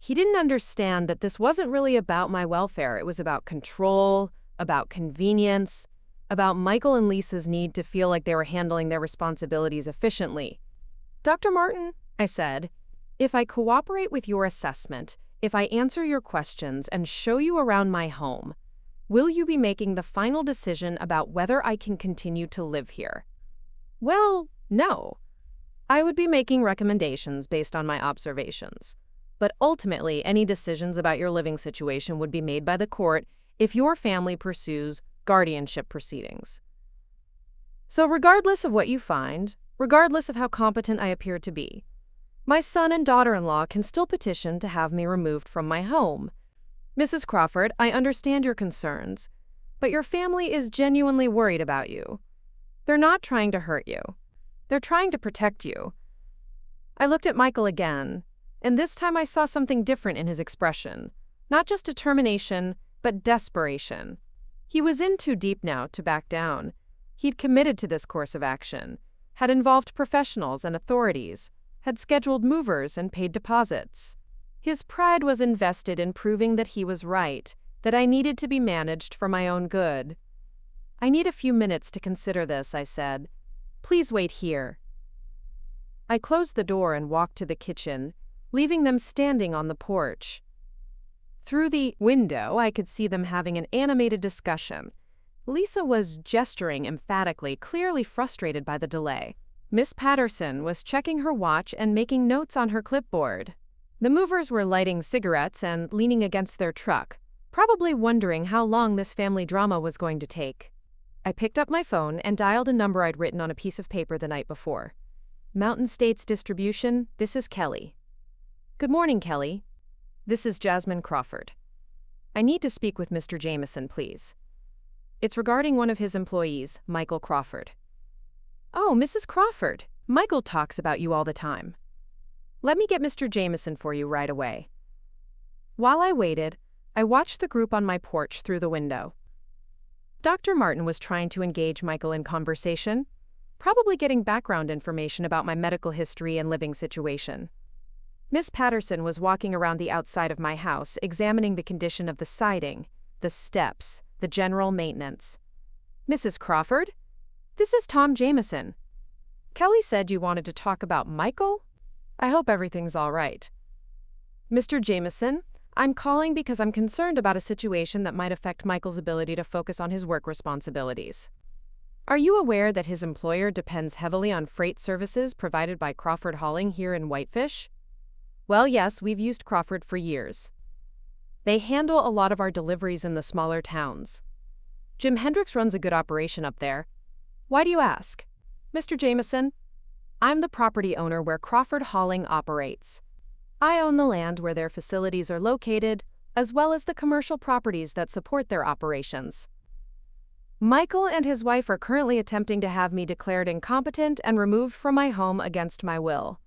He didn't understand that this wasn't really about my welfare. It was about control, about convenience, about Michael and Lisa's need to feel like they were handling their responsibilities efficiently. "Dr. Martin," I said, "if I cooperate with your assessment, if I answer your questions and show you around my home, will you be making the final decision about whether I can continue to live here?" "Well, no. I would be making recommendations based on my observations. But ultimately, any decisions about your living situation would be made by the court if your family pursues guardianship proceedings. So regardless of what you find, regardless of how competent I appear to be, my son and daughter-in-law can still petition to have me removed from my home. Mrs. Crawford, I understand your concerns, but your family is genuinely worried about you. They're not trying to hurt you. They're trying to protect you." I looked at Michael again, and this time I saw something different in his expression. Not just determination, but desperation. He was in too deep now to back down. He'd committed to this course of action, had involved professionals and authorities, had scheduled movers and paid deposits. His pride was invested in proving that he was right, that I needed to be managed for my own good. "I need a few minutes to consider this," I said. "Please wait here." I closed the door and walked to the kitchen, leaving them standing on the porch. Through the window, I could see them having an animated discussion. Lisa was gesturing emphatically, clearly frustrated by the delay. Miss Patterson was checking her watch and making notes on her clipboard. The movers were lighting cigarettes and leaning against their truck, probably wondering how long this family drama was going to take. I picked up my phone and dialed a number I'd written on a piece of paper the night before. "Mountain States Distribution, this is Kelly." "Good morning, Kelly. This is Jasmine Crawford. I need to speak with Mr. Jameson, please. It's regarding one of his employees, Michael Crawford." "Oh, Mrs. Crawford, Michael talks about you all the time. Let me get Mr. Jameson for you right away." While I waited, I watched the group on my porch through the window. Dr. Martin was trying to engage Michael in conversation, probably getting background information about my medical history and living situation. Miss Patterson was walking around the outside of my house, examining the condition of the siding, the steps, the general maintenance. "Mrs. Crawford? This is Tom Jameson. Kelly said you wanted to talk about Michael? I hope everything's all right." "Mr. Jameson, I'm calling because I'm concerned about a situation that might affect Michael's ability to focus on his work responsibilities." Are you aware that his employer depends heavily on freight services provided by Crawford Hauling here in Whitefish? Well, yes, we've used Crawford for years. They handle a lot of our deliveries in the smaller towns. Jim Hendricks runs a good operation up there. Why do you ask? Mr. Jameson, I'm the property owner where Crawford Hauling operates. I own the land where their facilities are located, as well as the commercial properties that support their operations. Michael and his wife are currently attempting to have me declared incompetent and removed from my home against my will.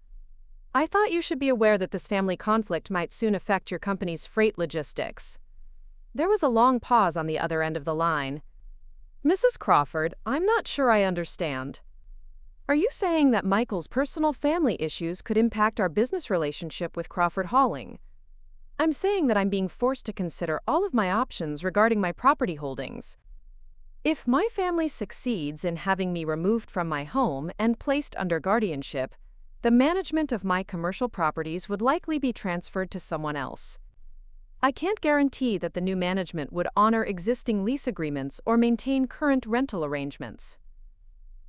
I thought you should be aware that this family conflict might soon affect your company's freight logistics. There was a long pause on the other end of the line. Mrs. Crawford, I'm not sure I understand. Are you saying that Michael's personal family issues could impact our business relationship with Crawford Hauling? I'm saying that I'm being forced to consider all of my options regarding my property holdings. If my family succeeds in having me removed from my home and placed under guardianship, the management of my commercial properties would likely be transferred to someone else. I can't guarantee that the new management would honor existing lease agreements or maintain current rental arrangements.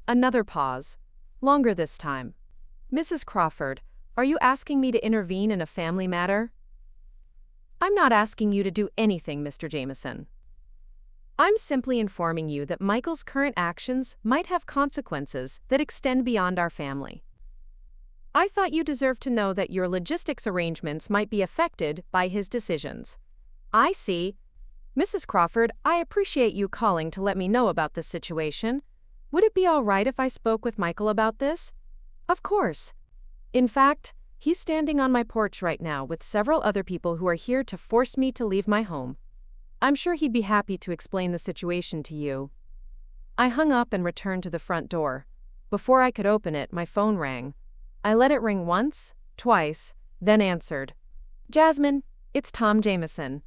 Another pause, longer this time. Mrs. Crawford, are you asking me to intervene in a family matter? I'm not asking you to do anything, Mr. Jameson. I'm simply informing you that Michael's current actions might have consequences that extend beyond our family. I thought you deserved to know that your logistics arrangements might be affected by his decisions. I see. Mrs. Crawford, I appreciate you calling to let me know about this situation. Would it be all right if I spoke with Michael about this? Of course. In fact, he's standing on my porch right now with several other people who are here to force me to leave my home. I'm sure he'd be happy to explain the situation to you. I hung up and returned to the front door. Before I could open it, my phone rang. I let it ring once, twice, then answered. Jasmine, it's Tom Jameson.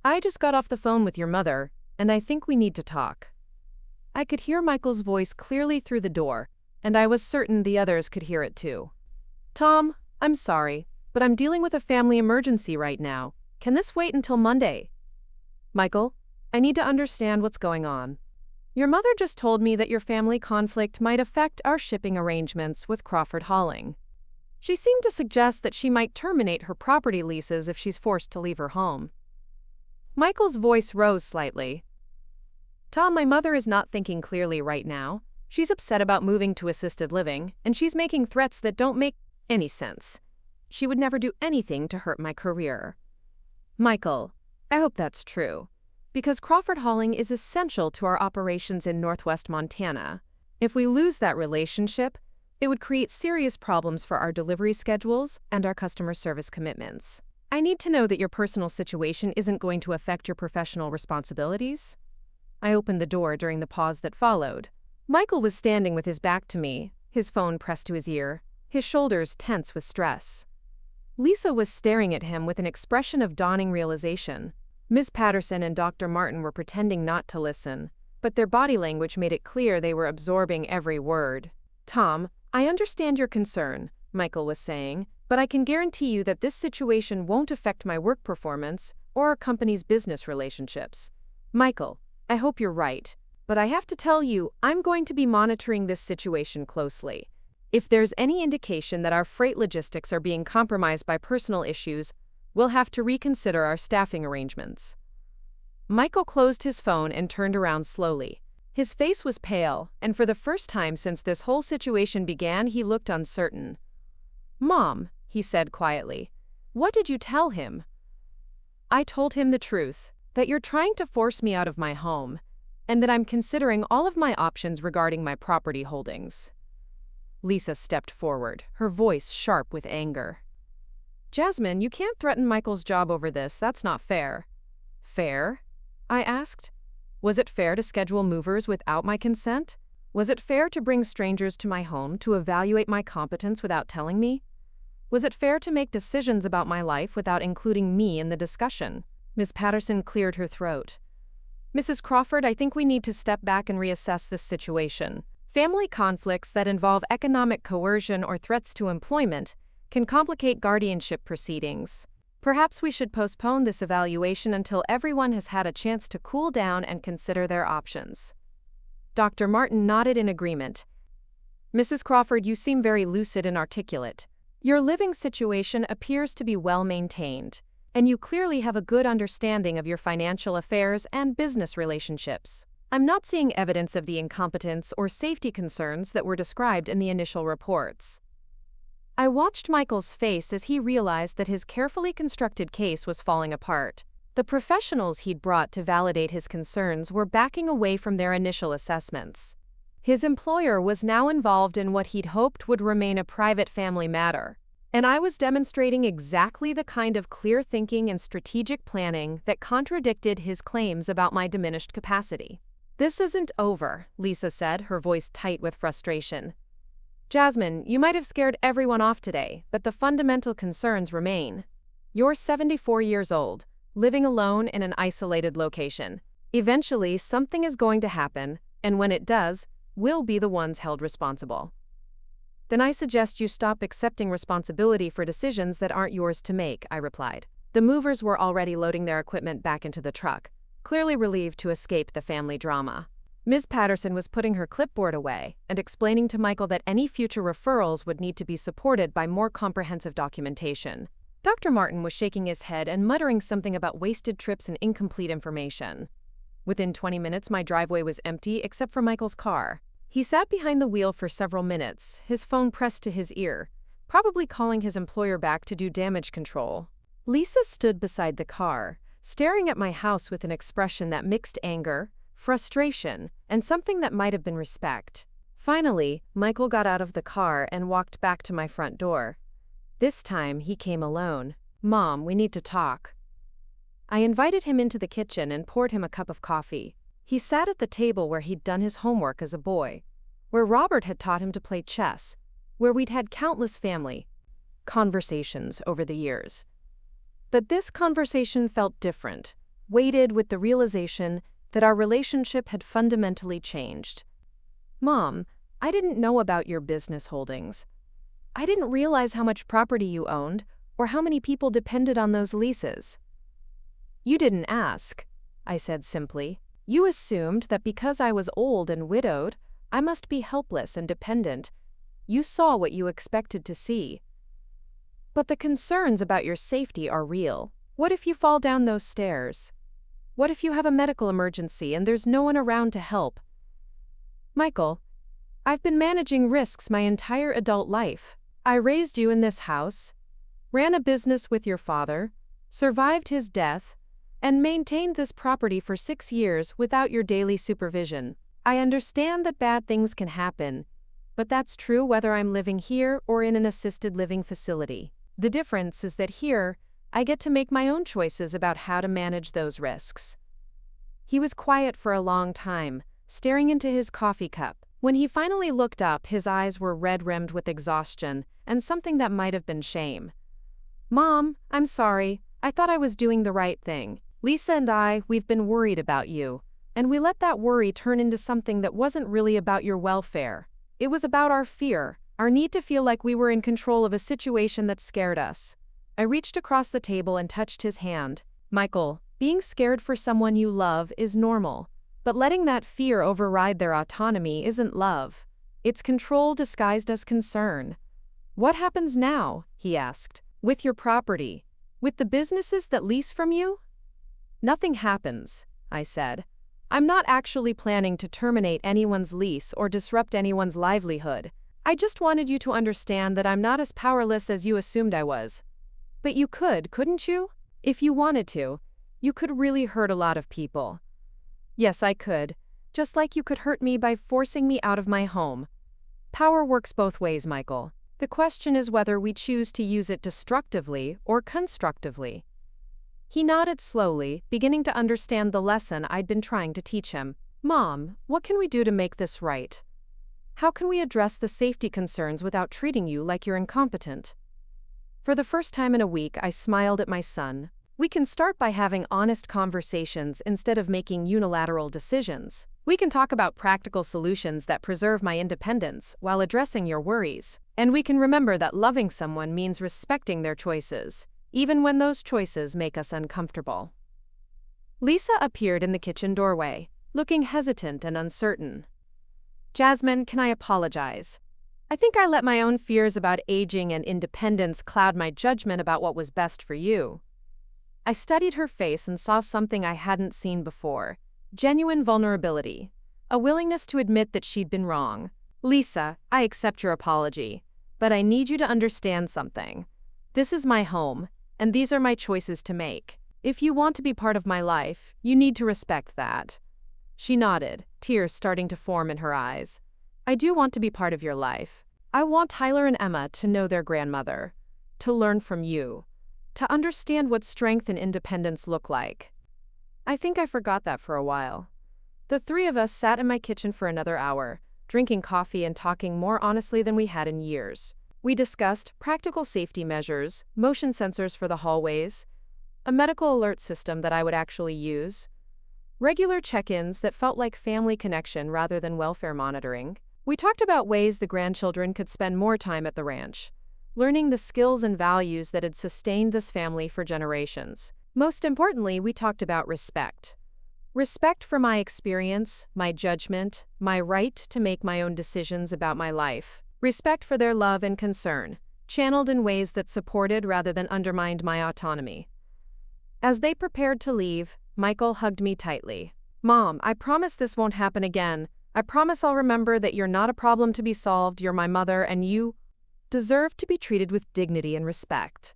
I just got off the phone with your mother, and I think we need to talk. I could hear Michael's voice clearly through the door, and I was certain the others could hear it too. Tom, I'm sorry, but I'm dealing with a family emergency right now. Can this wait until Monday? Michael, I need to understand what's going on. Your mother just told me that your family conflict might affect our shipping arrangements with Crawford Hauling. She seemed to suggest that she might terminate her property leases if she's forced to leave her home. Michael's voice rose slightly. Tom, my mother is not thinking clearly right now. She's upset about moving to assisted living, and she's making threats that don't make any sense. She would never do anything to hurt my career. Michael, I hope that's true, because Crawford Hauling is essential to our operations in Northwest Montana. If we lose that relationship, it would create serious problems for our delivery schedules and our customer service commitments. I need to know that your personal situation isn't going to affect your professional responsibilities. I opened the door during the pause that followed. Michael was standing with his back to me, his phone pressed to his ear, his shoulders tense with stress. Lisa was staring at him with an expression of dawning realization. Ms. Patterson and Dr. Martin were pretending not to listen, but their body language made it clear they were absorbing every word. Tom, I understand your concern, Michael was saying, but I can guarantee you that this situation won't affect my work performance or our company's business relationships. Michael, I hope you're right, but I have to tell you, I'm going to be monitoring this situation closely. If there's any indication that our freight logistics are being compromised by personal issues, we'll have to reconsider our staffing arrangements. Michael closed his phone and turned around slowly. His face was pale, and for the first time since this whole situation began, he looked uncertain. Mom, he said quietly, what did you tell him? I told him the truth, that you're trying to force me out of my home, and that I'm considering all of my options regarding my property holdings. Lisa stepped forward, her voice sharp with anger. Jasmine, you can't threaten Michael's job over this. That's not fair. Fair? I asked. Was it fair to schedule movers without my consent? Was it fair to bring strangers to my home to evaluate my competence without telling me? Was it fair to make decisions about my life without including me in the discussion? Ms. Patterson cleared her throat. Mrs. Crawford, I think we need to step back and reassess this situation. Family conflicts that involve economic coercion or threats to employment can complicate guardianship proceedings. Perhaps we should postpone this evaluation until everyone has had a chance to cool down and consider their options. Dr. Martin nodded in agreement. Mrs. Crawford, you seem very lucid and articulate. Your living situation appears to be well maintained, and you clearly have a good understanding of your financial affairs and business relationships. I'm not seeing evidence of the incompetence or safety concerns that were described in the initial reports. I watched Michael's face as he realized that his carefully constructed case was falling apart. The professionals he'd brought to validate his concerns were backing away from their initial assessments. His employer was now involved in what he'd hoped would remain a private family matter, and I was demonstrating exactly the kind of clear thinking and strategic planning that contradicted his claims about my diminished capacity. This isn't over, Lisa said, her voice tight with frustration. Jasmine, you might have scared everyone off today, but the fundamental concerns remain. You're 74 years old, living alone in an isolated location. Eventually, something is going to happen, and when it does, we'll be the ones held responsible. Then I suggest you stop accepting responsibility for decisions that aren't yours to make, I replied. The movers were already loading their equipment back into the truck, clearly relieved to escape the family drama. Ms. Patterson was putting her clipboard away and explaining to Michael that any future referrals would need to be supported by more comprehensive documentation. Dr. Martin was shaking his head and muttering something about wasted trips and incomplete information. Within 20 minutes, my driveway was empty except for Michael's car. He sat behind the wheel for several minutes, his phone pressed to his ear, probably calling his employer back to do damage control. Lisa stood beside the car, staring at my house with an expression that mixed anger, frustration, and something that might have been respect. Finally, Michael got out of the car and walked back to my front door. This time, he came alone. Mom, we need to talk. I invited him into the kitchen and poured him a cup of coffee. He sat at the table where he'd done his homework as a boy, where Robert had taught him to play chess, where we'd had countless family conversations over the years. But this conversation felt different, weighted with the realization that our relationship had fundamentally changed. Mom, I didn't know about your business holdings. I didn't realize how much property you owned or how many people depended on those leases. You didn't ask, I said simply. You assumed that because I was old and widowed, I must be helpless and dependent. You saw what you expected to see. But the concerns about your safety are real. What if you fall down those stairs? What if you have a medical emergency and there's no one around to help? Michael, I've been managing risks my entire adult life. I raised you in this house, ran a business with your father, survived his death, and maintained this property for 6 years without your daily supervision. I understand that bad things can happen, but that's true whether I'm living here or in an assisted living facility. The difference is that here, I get to make my own choices about how to manage those risks. He was quiet for a long time, staring into his coffee cup. When he finally looked up, his eyes were red-rimmed with exhaustion and something that might have been shame. Mom, I'm sorry. I thought I was doing the right thing. Lisa and we've been worried about you, and we let that worry turn into something that wasn't really about your welfare. It was about our fear, our need to feel like we were in control of a situation that scared us. I reached across the table and touched his hand. Michael, being scared for someone you love is normal, but letting that fear override their autonomy isn't love. It's control disguised as concern. What happens now, he asked, with your property, with the businesses that lease from you? Nothing happens, I said. I'm not actually planning to terminate anyone's lease or disrupt anyone's livelihood. I just wanted you to understand that I'm not as powerless as you assumed I was. But you could, couldn't you? If you wanted to, you could really hurt a lot of people. Yes, I could, just like you could hurt me by forcing me out of my home. Power works both ways, Michael. The question is whether we choose to use it destructively or constructively. He nodded slowly, beginning to understand the lesson I'd been trying to teach him. Mom, what can we do to make this right? How can we address the safety concerns without treating you like you're incompetent? For the first time in a week, I smiled at my son. We can start by having honest conversations instead of making unilateral decisions. We can talk about practical solutions that preserve my independence while addressing your worries. And we can remember that loving someone means respecting their choices, even when those choices make us uncomfortable. Lisa appeared in the kitchen doorway, looking hesitant and uncertain. Jasmine, can I apologize? I think I let my own fears about aging and independence cloud my judgment about what was best for you. I studied her face and saw something I hadn't seen before. Genuine vulnerability. A willingness to admit that she'd been wrong. Lisa, I accept your apology, but I need you to understand something. This is my home, and these are my choices to make. If you want to be part of my life, you need to respect that. She nodded, tears starting to form in her eyes. I do want to be part of your life. I want Tyler and Emma to know their grandmother, to learn from you, to understand what strength and independence look like. I think I forgot that for a while. The three of us sat in my kitchen for another hour, drinking coffee and talking more honestly than we had in years. We discussed practical safety measures, motion sensors for the hallways, a medical alert system that I would actually use, regular check-ins that felt like family connection rather than welfare monitoring. We talked about ways the grandchildren could spend more time at the ranch, learning the skills and values that had sustained this family for generations. Most importantly, we talked about respect. Respect for my experience, my judgment, my right to make my own decisions about my life. Respect for their love and concern, channeled in ways that supported rather than undermined my autonomy. As they prepared to leave, Michael hugged me tightly. Mom, I promise this won't happen again. I promise I'll remember that you're not a problem to be solved, you're my mother, and you deserve to be treated with dignity and respect.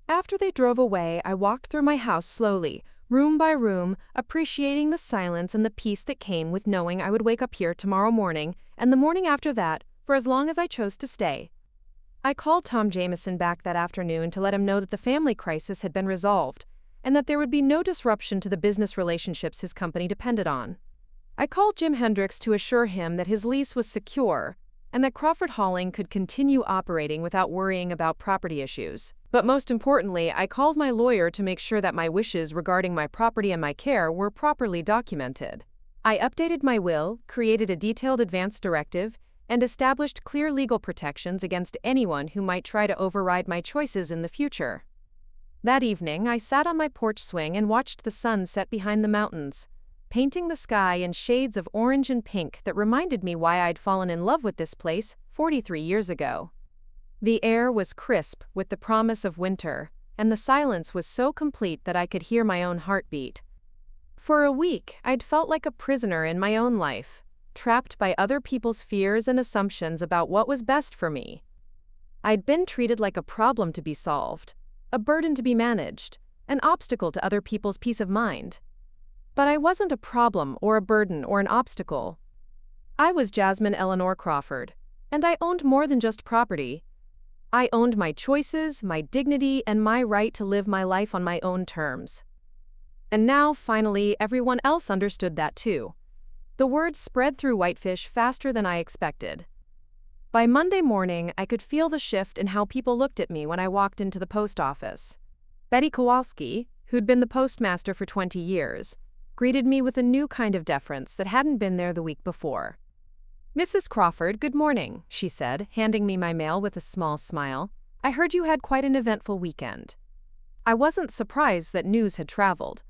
After they drove away, I walked through my house slowly, room by room, appreciating the silence and the peace that came with knowing I would wake up here tomorrow morning, and the morning after that, for as long as I chose to stay. I called Tom Jameson back that afternoon to let him know that the family crisis had been resolved, and that there would be no disruption to the business relationships his company depended on. I called Jim Hendricks to assure him that his lease was secure, and that Crawford Hauling could continue operating without worrying about property issues. But most importantly, I called my lawyer to make sure that my wishes regarding my property and my care were properly documented. I updated my will, created a detailed advance directive, and established clear legal protections against anyone who might try to override my choices in the future. That evening, I sat on my porch swing and watched the sun set behind the mountains, painting the sky in shades of orange and pink that reminded me why I'd fallen in love with this place 43 years ago. The air was crisp with the promise of winter, and the silence was so complete that I could hear my own heartbeat. For a week, I'd felt like a prisoner in my own life, trapped by other people's fears and assumptions about what was best for me. I'd been treated like a problem to be solved, a burden to be managed, an obstacle to other people's peace of mind. But I wasn't a problem or a burden or an obstacle. I was Jasmine Eleanor Crawford, and I owned more than just property. I owned my choices, my dignity, and my right to live my life on my own terms. And now, finally, everyone else understood that too. The word spread through Whitefish faster than I expected. By Monday morning, I could feel the shift in how people looked at me when I walked into the post office. Betty Kowalski, who'd been the postmaster for 20 years, greeted me with a new kind of deference that hadn't been there the week before. Mrs. Crawford, good morning, she said, handing me my mail with a small smile. I heard you had quite an eventful weekend. I wasn't surprised that news had traveled.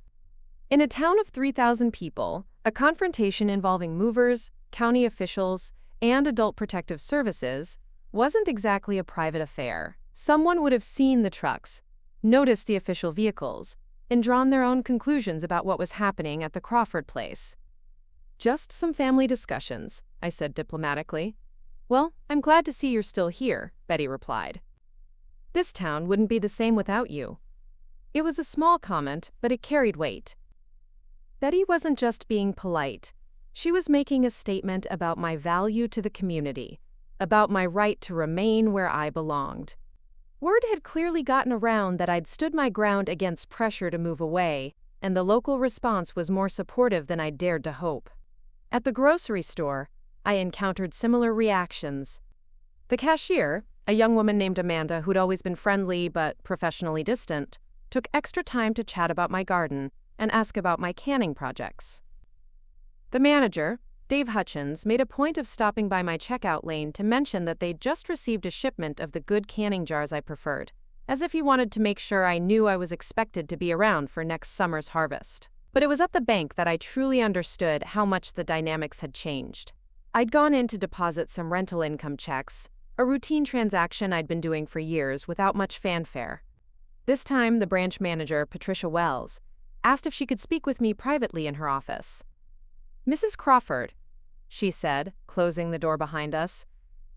In a town of 3,000 people, a confrontation involving movers, county officials, and Adult Protective Services wasn't exactly a private affair. Someone would have seen the trucks, noticed the official vehicles, and drawn their own conclusions about what was happening at the Crawford place. Just some family discussions, I said diplomatically. Well, I'm glad to see you're still here, Betty replied. This town wouldn't be the same without you. It was a small comment, but it carried weight. Betty wasn't just being polite. She was making a statement about my value to the community, about my right to remain where I belonged. Word had clearly gotten around that I'd stood my ground against pressure to move away, and the local response was more supportive than I'd dared to hope. At the grocery store, I encountered similar reactions. The cashier, a young woman named Amanda who'd always been friendly but professionally distant, took extra time to chat about my garden and ask about my canning projects. The manager, Dave Hutchins, made a point of stopping by my checkout lane to mention that they'd just received a shipment of the good canning jars I preferred, as if he wanted to make sure I knew I was expected to be around for next summer's harvest. But it was at the bank that I truly understood how much the dynamics had changed. I'd gone in to deposit some rental income checks, a routine transaction I'd been doing for years without much fanfare. This time, the branch manager, Patricia Wells, asked if she could speak with me privately in her office. "Mrs. Crawford," she said, closing the door behind us,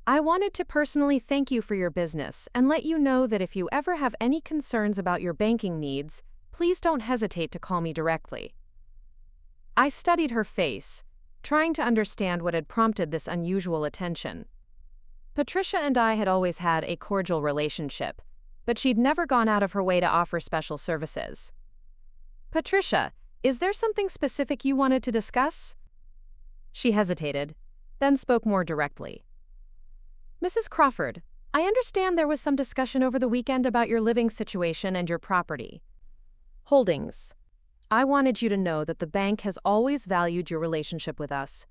"I wanted to personally thank you for your business and let you know that if you ever have any concerns about your banking needs, please don't hesitate to call me directly." I studied her face, trying to understand what had prompted this unusual attention. Patricia and I had always had a cordial relationship, but she'd never gone out of her way to offer special services. "Patricia, is there something specific you wanted to discuss?" She hesitated, then spoke more directly. "Mrs. Crawford, I understand there was some discussion over the weekend about your living situation and your property holdings. I wanted you to know that the bank has always valued your relationship with us,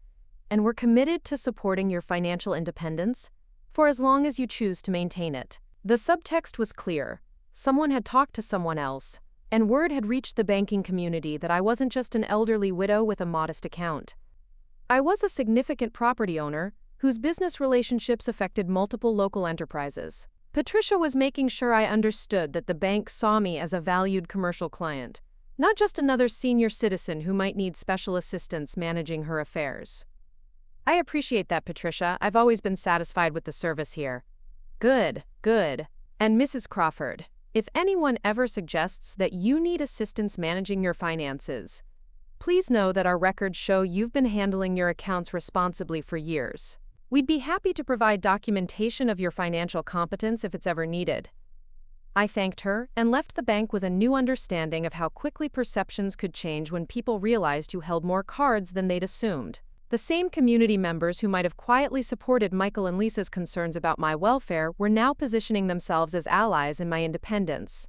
and we're committed to supporting your financial independence for as long as you choose to maintain it." The subtext was clear. Someone had talked to someone else, and word had reached the banking community that I wasn't just an elderly widow with a modest account. I was a significant property owner whose business relationships affected multiple local enterprises. Patricia was making sure I understood that the bank saw me as a valued commercial client, not just another senior citizen who might need special assistance managing her affairs. "I appreciate that, Patricia. I've always been satisfied with the service here." Good. And Mrs. Crawford, if anyone ever suggests that you need assistance managing your finances, please know that our records show you've been handling your accounts responsibly for years. We'd be happy to provide documentation of your financial competence if it's ever needed. I thanked her and left the bank with a new understanding of how quickly perceptions could change when people realized you held more cards than they'd assumed. The same community members who might have quietly supported Michael and Lisa's concerns about my welfare were now positioning themselves as allies in my independence.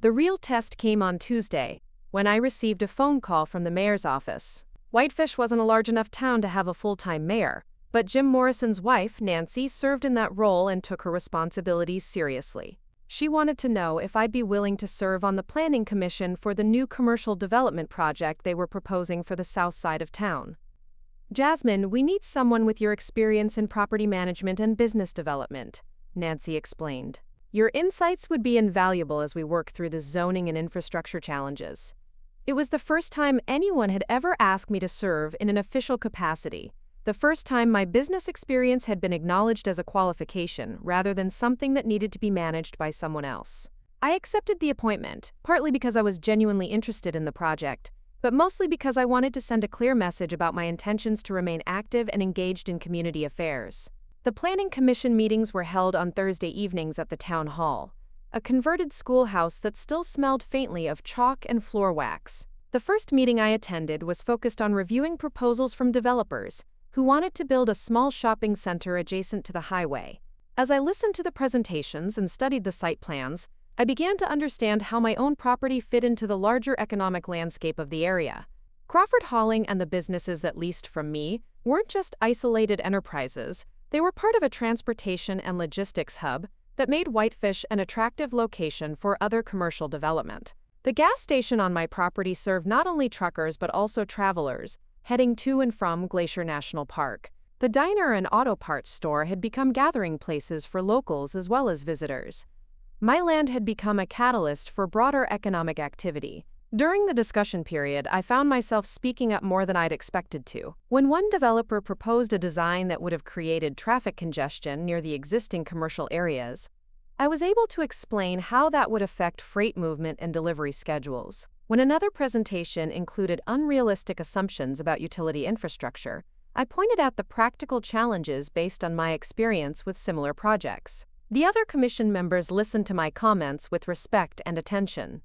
The real test came on Tuesday, when I received a phone call from the mayor's office. Whitefish wasn't a large enough town to have a full-time mayor, but Jim Morrison's wife, Nancy, served in that role and took her responsibilities seriously. She wanted to know if I'd be willing to serve on the planning commission for the new commercial development project they were proposing for the south side of town. "Jasmin, we need someone with your experience in property management and business development," Nancy explained. "Your insights would be invaluable as we work through the zoning and infrastructure challenges." It was the first time anyone had ever asked me to serve in an official capacity, the first time my business experience had been acknowledged as a qualification rather than something that needed to be managed by someone else. I accepted the appointment, partly because I was genuinely interested in the project, but mostly because I wanted to send a clear message about my intentions to remain active and engaged in community affairs. The Planning Commission meetings were held on Thursday evenings at the town hall, a converted schoolhouse that still smelled faintly of chalk and floor wax. The first meeting I attended was focused on reviewing proposals from developers who wanted to build a small shopping center adjacent to the highway. As I listened to the presentations and studied the site plans, I began to understand how my own property fit into the larger economic landscape of the area. Crawford Hauling and the businesses that leased from me weren't just isolated enterprises, they were part of a transportation and logistics hub that made Whitefish an attractive location for other commercial development. The gas station on my property served not only truckers but also travelers heading to and from Glacier National Park. The diner and auto parts store had become gathering places for locals as well as visitors. My land had become a catalyst for broader economic activity. During the discussion period, I found myself speaking up more than I'd expected to. When one developer proposed a design that would have created traffic congestion near the existing commercial areas, I was able to explain how that would affect freight movement and delivery schedules. When another presentation included unrealistic assumptions about utility infrastructure, I pointed out the practical challenges based on my experience with similar projects. The other commission members listened to my comments with respect and attention.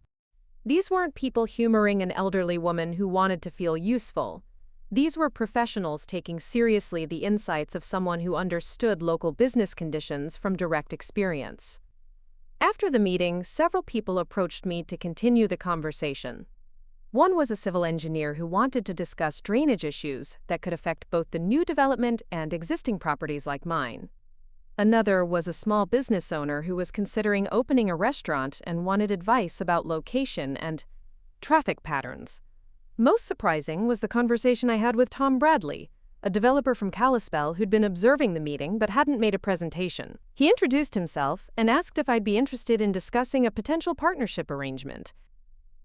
These weren't people humoring an elderly woman who wanted to feel useful. These were professionals taking seriously the insights of someone who understood local business conditions from direct experience. After the meeting, several people approached me to continue the conversation. One was a civil engineer who wanted to discuss drainage issues that could affect both the new development and existing properties like mine. Another was a small business owner who was considering opening a restaurant and wanted advice about location and traffic patterns. Most surprising was the conversation I had with Tom Bradley, a developer from Kalispell who'd been observing the meeting but hadn't made a presentation. He introduced himself and asked if I'd be interested in discussing a potential partnership arrangement.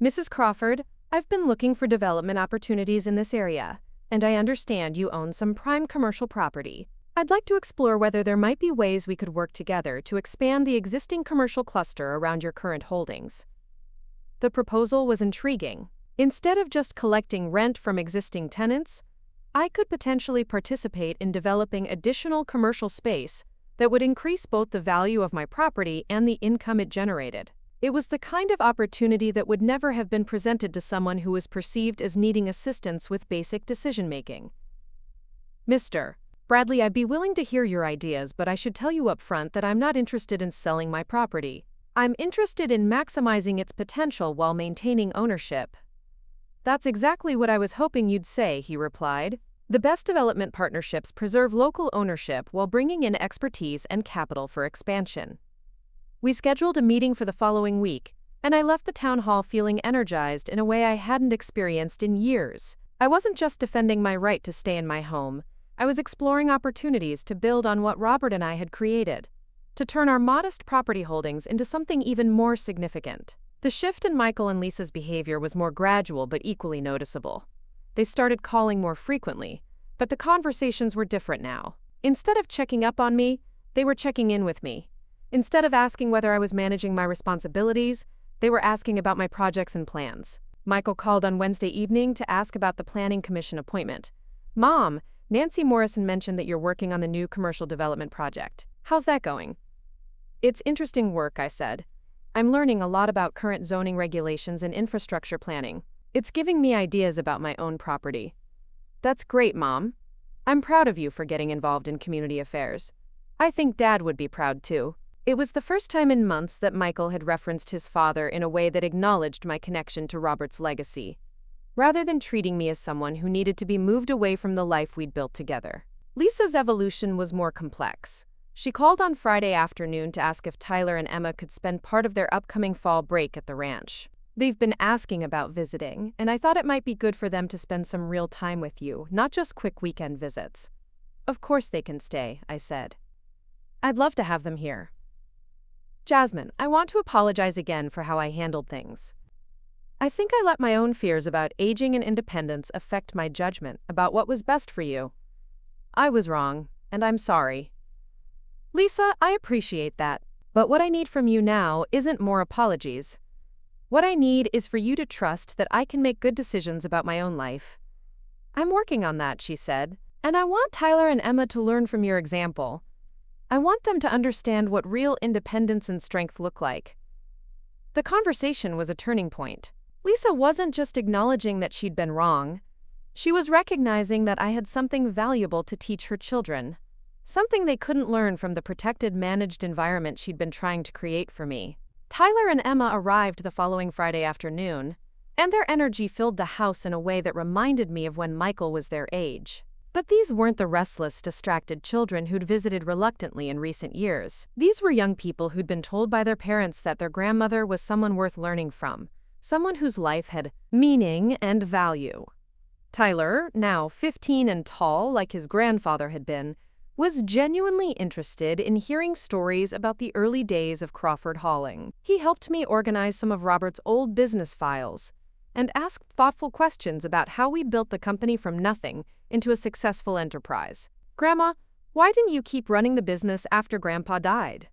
"Mrs. Crawford, I've been looking for development opportunities in this area, and I understand you own some prime commercial property. I'd like to explore whether there might be ways we could work together to expand the existing commercial cluster around your current holdings." The proposal was intriguing. Instead of just collecting rent from existing tenants, I could potentially participate in developing additional commercial space that would increase both the value of my property and the income it generated. It was the kind of opportunity that would never have been presented to someone who was perceived as needing assistance with basic decision-making. "Mr. Bradley, I'd be willing to hear your ideas, but I should tell you up front that I'm not interested in selling my property. I'm interested in maximizing its potential while maintaining ownership." "That's exactly what I was hoping you'd say," he replied. "The best development partnerships preserve local ownership while bringing in expertise and capital for expansion." We scheduled a meeting for the following week, and I left the town hall feeling energized in a way I hadn't experienced in years. I wasn't just defending my right to stay in my home. I was exploring opportunities to build on what Robert and I had created, to turn our modest property holdings into something even more significant. The shift in Michael and Lisa's behavior was more gradual but equally noticeable. They started calling more frequently, but the conversations were different now. Instead of checking up on me, they were checking in with me. Instead of asking whether I was managing my responsibilities, they were asking about my projects and plans. Michael called on Wednesday evening to ask about the Planning Commission appointment. "Mom, Nancy Morrison mentioned that you're working on the new commercial development project. How's that going?" "It's interesting work," I said. "I'm learning a lot about current zoning regulations and infrastructure planning. It's giving me ideas about my own property." "That's great, Mom. I'm proud of you for getting involved in community affairs. I think Dad would be proud too." It was the first time in months that Michael had referenced his father in a way that acknowledged my connection to Robert's legacy, rather than treating me as someone who needed to be moved away from the life we'd built together. Lisa's evolution was more complex. She called on Friday afternoon to ask if Tyler and Emma could spend part of their upcoming fall break at the ranch. "They've been asking about visiting, and I thought it might be good for them to spend some real time with you, not just quick weekend visits." "Of course they can stay," I said. "I'd love to have them here." "Jasmine, I want to apologize again for how I handled things. I think I let my own fears about aging and independence affect my judgment about what was best for you. I was wrong, and I'm sorry." "Lisa, I appreciate that, but what I need from you now isn't more apologies. What I need is for you to trust that I can make good decisions about my own life." "I'm working on that," she said, "and I want Tyler and Emma to learn from your example. I want them to understand what real independence and strength look like." The conversation was a turning point. Lisa wasn't just acknowledging that she'd been wrong. She was recognizing that I had something valuable to teach her children, something they couldn't learn from the protected, managed environment she'd been trying to create for me. Tyler and Emma arrived the following Friday afternoon, and their energy filled the house in a way that reminded me of when Michael was their age. But these weren't the restless, distracted children who'd visited reluctantly in recent years. These were young people who'd been told by their parents that their grandmother was someone worth learning from, someone whose life had meaning and value. Tyler, now 15 and tall like his grandfather had been, was genuinely interested in hearing stories about the early days of Crawford hauling. He helped me organize some of Robert's old business files and asked thoughtful questions about how we built the company from nothing into a successful enterprise. "Grandma, why didn't you keep running the business after Grandpa died?"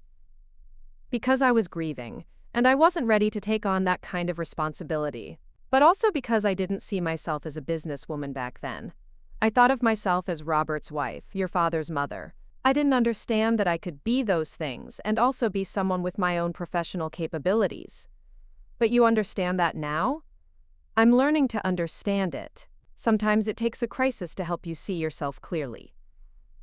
"Because I was grieving, and I wasn't ready to take on that kind of responsibility. But also because I didn't see myself as a businesswoman back then. I thought of myself as Robert's wife, your father's mother. I didn't understand that I could be those things and also be someone with my own professional capabilities. But you understand that now? I'm learning to understand it. Sometimes it takes a crisis to help you see yourself clearly."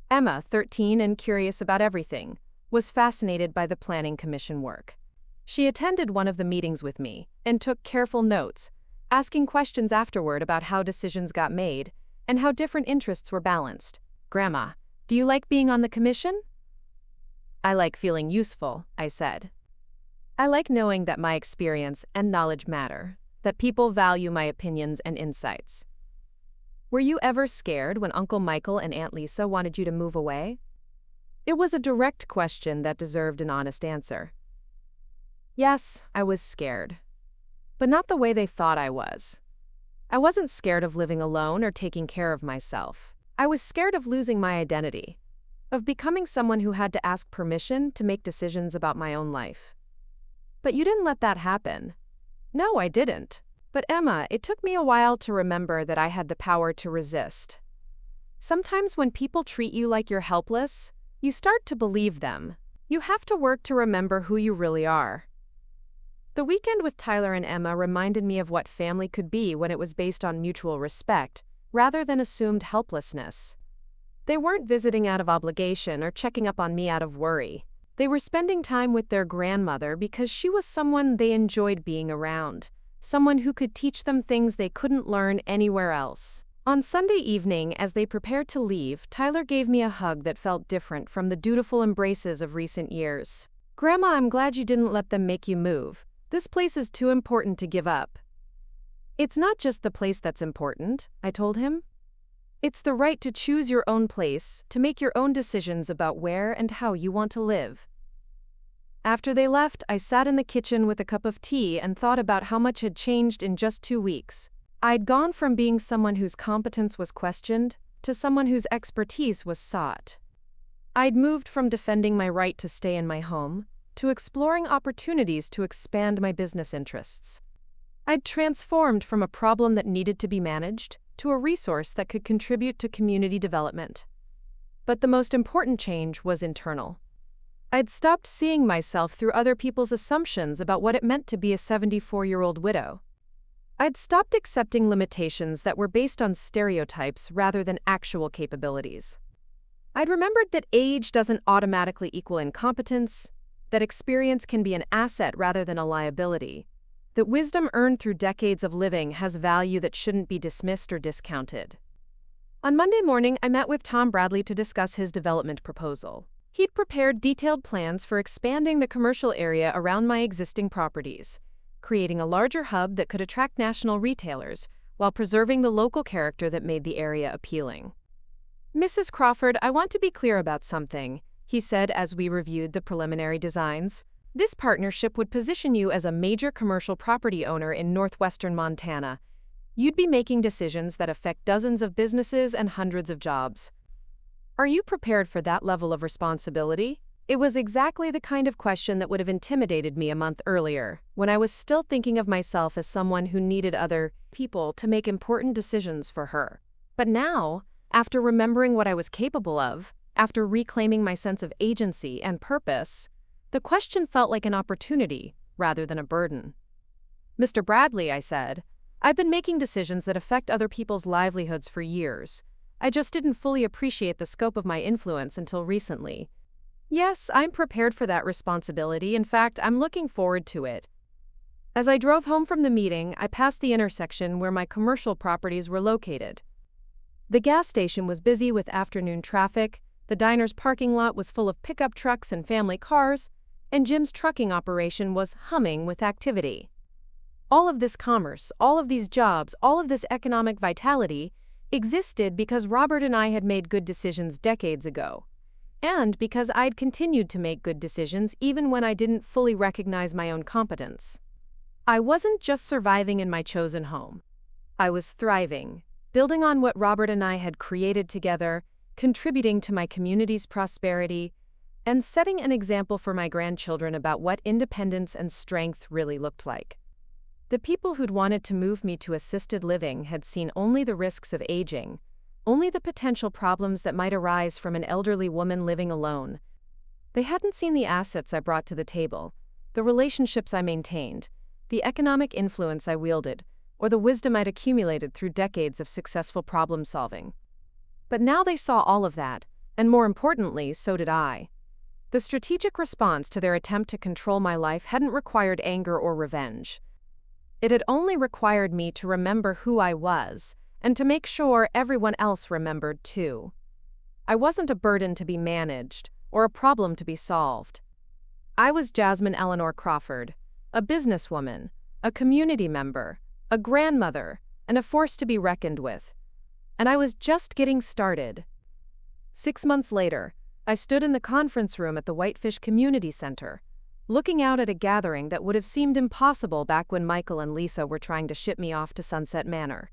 Emma, 13 and curious about everything, was fascinated by the Planning Commission work. She attended one of the meetings with me and took careful notes, asking questions afterward about how decisions got made and how different interests were balanced. "Grandma, do you like being on the commission?" "I like feeling useful," I said. "I like knowing that my experience and knowledge matter, that people value my opinions and insights." Were you ever scared when Uncle Michael and Aunt Lisa wanted you to move away? It was a direct question that deserved an honest answer. Yes, I was scared. But not the way they thought I was. I wasn't scared of living alone or taking care of myself. I was scared of losing my identity, of becoming someone who had to ask permission to make decisions about my own life. But you didn't let that happen. No, I didn't. But Emma, it took me a while to remember that I had the power to resist. Sometimes when people treat you like you're helpless, you start to believe them. You have to work to remember who you really are. The weekend with Tyler and Emma reminded me of what family could be when it was based on mutual respect, rather than assumed helplessness. They weren't visiting out of obligation or checking up on me out of worry. They were spending time with their grandmother because she was someone they enjoyed being around, someone who could teach them things they couldn't learn anywhere else. On Sunday evening, as they prepared to leave, Tyler gave me a hug that felt different from the dutiful embraces of recent years. "Grandma, I'm glad you didn't let them make you move. This place is too important to give up." "It's not just the place that's important," I told him. "It's the right to choose your own place, to make your own decisions about where and how you want to live." After they left, I sat in the kitchen with a cup of tea and thought about how much had changed in just 2 weeks. I'd gone from being someone whose competence was questioned to someone whose expertise was sought. I'd moved from defending my right to stay in my home to exploring opportunities to expand my business interests. I'd transformed from a problem that needed to be managed to a resource that could contribute to community development. But the most important change was internal. I'd stopped seeing myself through other people's assumptions about what it meant to be a 74-year-old widow. I'd stopped accepting limitations that were based on stereotypes rather than actual capabilities. I'd remembered that age doesn't automatically equal incompetence, that experience can be an asset rather than a liability, that wisdom earned through decades of living has value that shouldn't be dismissed or discounted. On Monday morning, I met with Tom Bradley to discuss his development proposal. He'd prepared detailed plans for expanding the commercial area around my existing properties, creating a larger hub that could attract national retailers while preserving the local character that made the area appealing. "Mrs. Crawford, I want to be clear about something," he said as we reviewed the preliminary designs. "This partnership would position you as a major commercial property owner in northwestern Montana. You'd be making decisions that affect dozens of businesses and hundreds of jobs. Are you prepared for that level of responsibility?" It was exactly the kind of question that would have intimidated me a month earlier, when I was still thinking of myself as someone who needed other people to make important decisions for her. But now, after remembering what I was capable of, after reclaiming my sense of agency and purpose, the question felt like an opportunity rather than a burden. "Mr. Bradley," I said, "I've been making decisions that affect other people's livelihoods for years. I just didn't fully appreciate the scope of my influence until recently. Yes, I'm prepared for that responsibility. In fact, I'm looking forward to it." As I drove home from the meeting, I passed the intersection where my commercial properties were located. The gas station was busy with afternoon traffic, the diner's parking lot was full of pickup trucks and family cars, and Jim's trucking operation was humming with activity. All of this commerce, all of these jobs, all of this economic vitality existed because Robert and I had made good decisions decades ago. And because I'd continued to make good decisions even when I didn't fully recognize my own competence. I wasn't just surviving in my chosen home. I was thriving, building on what Robert and I had created together, contributing to my community's prosperity, and setting an example for my grandchildren about what independence and strength really looked like. The people who'd wanted to move me to assisted living had seen only the risks of aging, only the potential problems that might arise from an elderly woman living alone. They hadn't seen the assets I brought to the table, the relationships I maintained, the economic influence I wielded, or the wisdom I'd accumulated through decades of successful problem solving. But now they saw all of that, and more importantly, so did I. The strategic response to their attempt to control my life hadn't required anger or revenge. It had only required me to remember who I was, and to make sure everyone else remembered too. I wasn't a burden to be managed, or a problem to be solved. I was Jasmine Eleanor Crawford, a businesswoman, a community member, a grandmother, and a force to be reckoned with. and I was just getting started. 6 months later, I stood in the conference room at the Whitefish Community Center, looking out at a gathering that would have seemed impossible back when Michael and Lisa were trying to ship me off to Sunset Manor.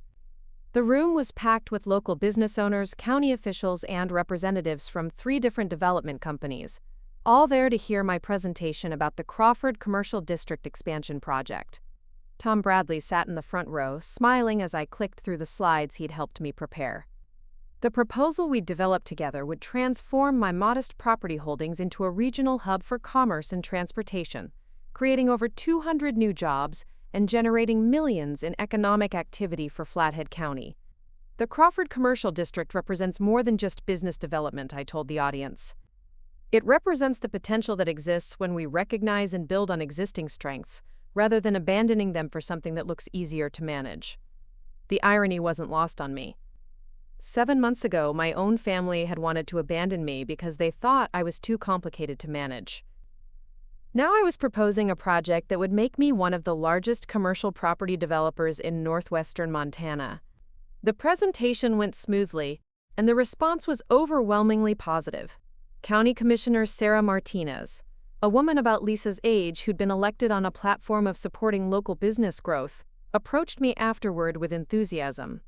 The room was packed with local business owners, county officials, and representatives from 3 different development companies, all there to hear my presentation about the Crawford Commercial District Expansion Project. Tom Bradley sat in the front row, smiling as I clicked through the slides he'd helped me prepare. The proposal we'd developed together would transform my modest property holdings into a regional hub for commerce and transportation, creating over 200 new jobs and generating millions in economic activity for Flathead County. The Crawford Commercial District represents more than just business development, I told the audience. It represents the potential that exists when we recognize and build on existing strengths, rather than abandoning them for something that looks easier to manage. The irony wasn't lost on me. 7 months ago, my own family had wanted to abandon me because they thought I was too complicated to manage. Now I was proposing a project that would make me one of the largest commercial property developers in northwestern Montana. The presentation went smoothly, and the response was overwhelmingly positive. County Commissioner Sarah Martinez, a woman about Lisa's age who'd been elected on a platform of supporting local business growth, approached me afterward with enthusiasm.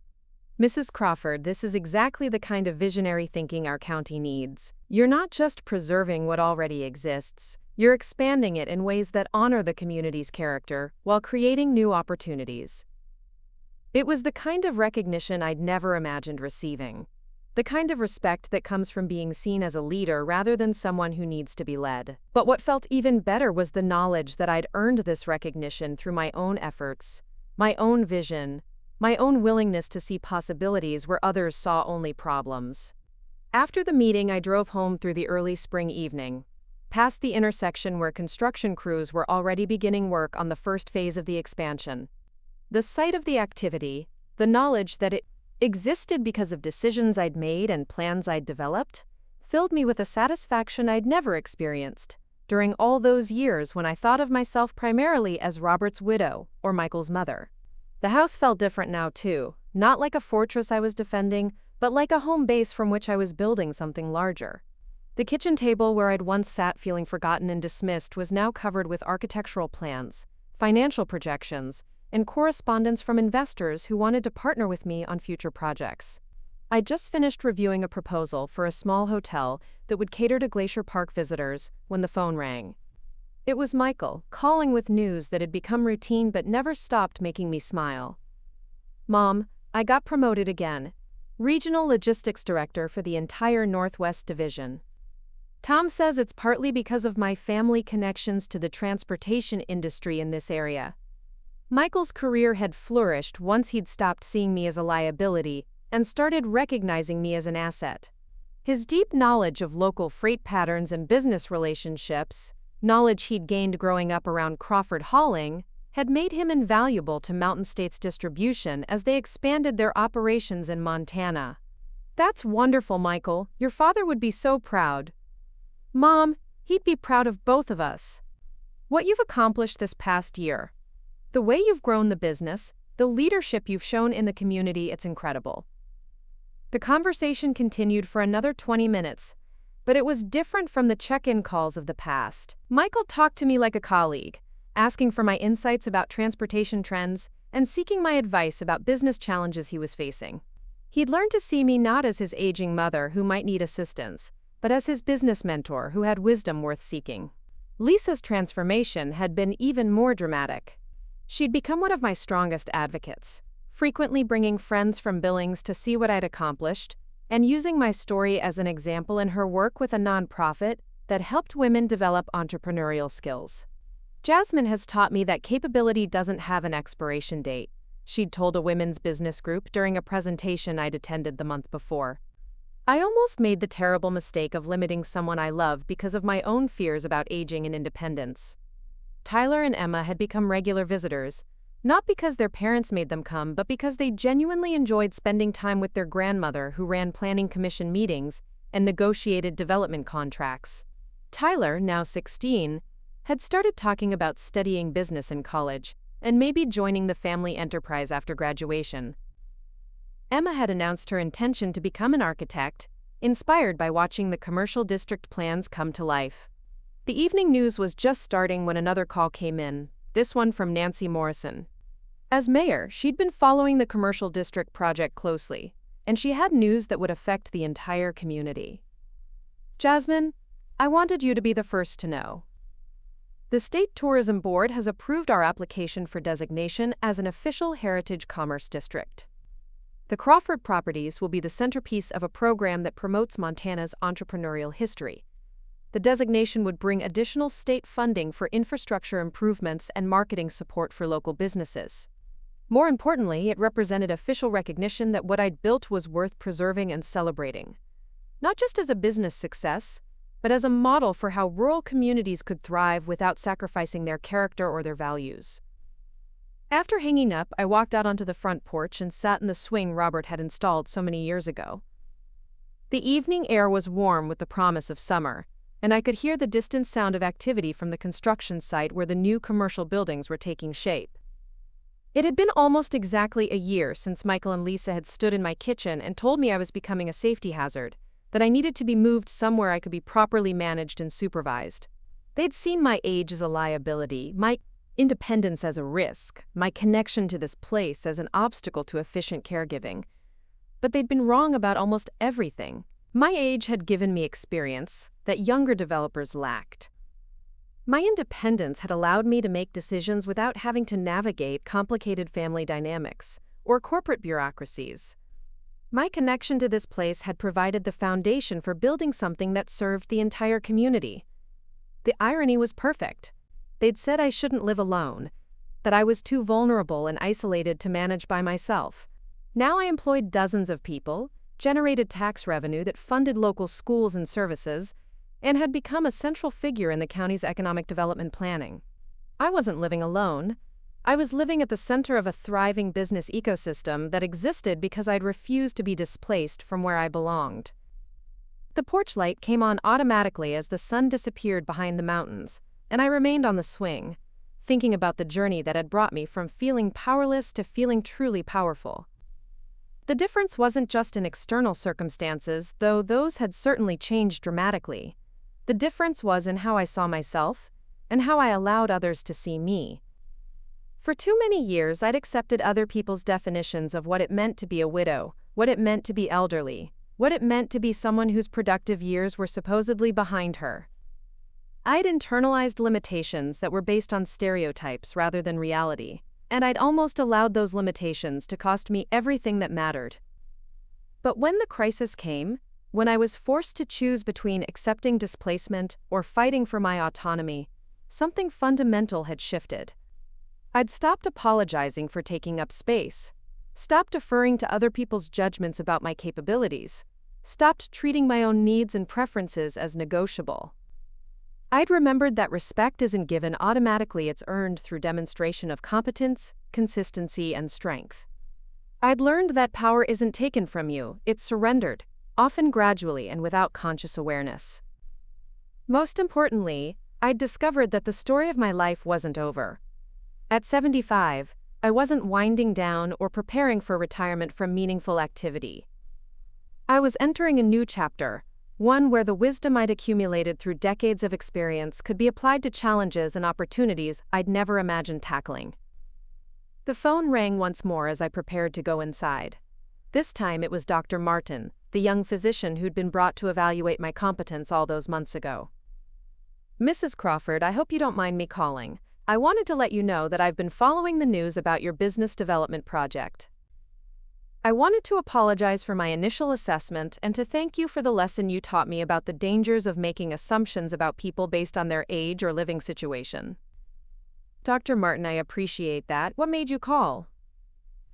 "Mrs. Crawford, this is exactly the kind of visionary thinking our county needs. You're not just preserving what already exists, you're expanding it in ways that honor the community's character while creating new opportunities." It was the kind of recognition I'd never imagined receiving. The kind of respect that comes from being seen as a leader rather than someone who needs to be led. But what felt even better was the knowledge that I'd earned this recognition through my own efforts, my own vision, my own willingness to see possibilities where others saw only problems. After the meeting, I drove home through the early spring evening, past the intersection where construction crews were already beginning work on the first phase of the expansion. The sight of the activity, the knowledge that it existed because of decisions I'd made and plans I'd developed, filled me with a satisfaction I'd never experienced during all those years when I thought of myself primarily as Robert's widow or Michael's mother. The house felt different now, too, not like a fortress I was defending, but like a home base from which I was building something larger. The kitchen table where I'd once sat feeling forgotten and dismissed was now covered with architectural plans, financial projections, and correspondence from investors who wanted to partner with me on future projects. I'd just finished reviewing a proposal for a small hotel that would cater to Glacier Park visitors when the phone rang. It was Michael, calling with news that had become routine but never stopped making me smile. "Mom, I got promoted again. Regional Logistics Director for the entire Northwest Division. Tom says it's partly because of my family connections to the transportation industry in this area." Michael's career had flourished once he'd stopped seeing me as a liability and started recognizing me as an asset. His deep knowledge of local freight patterns and business relationships, knowledge he'd gained growing up around Crawford hauling, had made him invaluable to Mountain States Distribution as they expanded their operations in Montana. "That's wonderful, Michael. Your father would be so proud." "Mom, he'd be proud of both of us. What you've accomplished this past year, the way you've grown the business, the leadership you've shown in the community, it's incredible." The conversation continued for another 20 minutes, but it was different from the check-in calls of the past. Michael talked to me like a colleague, asking for my insights about transportation trends and seeking my advice about business challenges he was facing. He'd learned to see me not as his aging mother who might need assistance, but as his business mentor who had wisdom worth seeking. Lisa's transformation had been even more dramatic. She'd become one of my strongest advocates, frequently bringing friends from Billings to see what I'd accomplished, and using my story as an example in her work with a nonprofit that helped women develop entrepreneurial skills. "Jasmine has taught me that capability doesn't have an expiration date," she'd told a women's business group during a presentation I'd attended the month before. I almost made the terrible mistake of limiting someone I love because of my own fears about aging and independence. Tyler and Emma had become regular visitors, not because their parents made them come, but because they genuinely enjoyed spending time with their grandmother who ran planning commission meetings and negotiated development contracts. Tyler, now 16, had started talking about studying business in college and maybe joining the family enterprise after graduation. Emma had announced her intention to become an architect, inspired by watching the commercial district plans come to life. The evening news was just starting when another call came in, this one from Nancy Morrison. As mayor, she'd been following the commercial district project closely, and she had news that would affect the entire community. Jasmine, I wanted you to be the first to know. The State Tourism Board has approved our application for designation as an official heritage commerce district. The Crawford properties will be the centerpiece of a program that promotes Montana's entrepreneurial history. The designation would bring additional state funding for infrastructure improvements and marketing support for local businesses. More importantly, it represented official recognition that what I'd built was worth preserving and celebrating. Not just as a business success, but as a model for how rural communities could thrive without sacrificing their character or their values. After hanging up, I walked out onto the front porch and sat in the swing Robert had installed so many years ago. The evening air was warm with the promise of summer, and I could hear the distant sound of activity from the construction site where the new commercial buildings were taking shape. It had been almost exactly a year since Michael and Lisa had stood in my kitchen and told me I was becoming a safety hazard, that I needed to be moved somewhere I could be properly managed and supervised. They'd seen my age as a liability, my independence as a risk, my connection to this place as an obstacle to efficient caregiving. But they'd been wrong about almost everything. My age had given me experience that younger developers lacked. My independence had allowed me to make decisions without having to navigate complicated family dynamics or corporate bureaucracies. My connection to this place had provided the foundation for building something that served the entire community. The irony was perfect. They'd said I shouldn't live alone, that I was too vulnerable and isolated to manage by myself. Now I employed dozens of people, generated tax revenue that funded local schools and services, and had become a central figure in the county's economic development planning. I wasn't living alone. I was living at the center of a thriving business ecosystem that existed because I'd refused to be displaced from where I belonged. The porch light came on automatically as the sun disappeared behind the mountains, and I remained on the swing, thinking about the journey that had brought me from feeling powerless to feeling truly powerful. The difference wasn't just in external circumstances, though those had certainly changed dramatically. The difference was in how I saw myself, and how I allowed others to see me. For too many years, I'd accepted other people's definitions of what it meant to be a widow, what it meant to be elderly, what it meant to be someone whose productive years were supposedly behind her. I'd internalized limitations that were based on stereotypes rather than reality, and I'd almost allowed those limitations to cost me everything that mattered. But when the crisis came, when I was forced to choose between accepting displacement or fighting for my autonomy, something fundamental had shifted. I'd stopped apologizing for taking up space, stopped deferring to other people's judgments about my capabilities, stopped treating my own needs and preferences as negotiable. I'd remembered that respect isn't given automatically, it's earned through demonstration of competence, consistency, and strength. I'd learned that power isn't taken from you, it's surrendered, often gradually and without conscious awareness. Most importantly, I'd discovered that the story of my life wasn't over. At 75, I wasn't winding down or preparing for retirement from meaningful activity. I was entering a new chapter, one where the wisdom I'd accumulated through decades of experience could be applied to challenges and opportunities I'd never imagined tackling. The phone rang once more as I prepared to go inside. This time it was Dr. Martin, the young physician who'd been brought to evaluate my competence all those months ago. "Mrs. Crawford, I hope you don't mind me calling. I wanted to let you know that I've been following the news about your business development project. I wanted to apologize for my initial assessment and to thank you for the lesson you taught me about the dangers of making assumptions about people based on their age or living situation." "Dr. Martin, I appreciate that. What made you call?"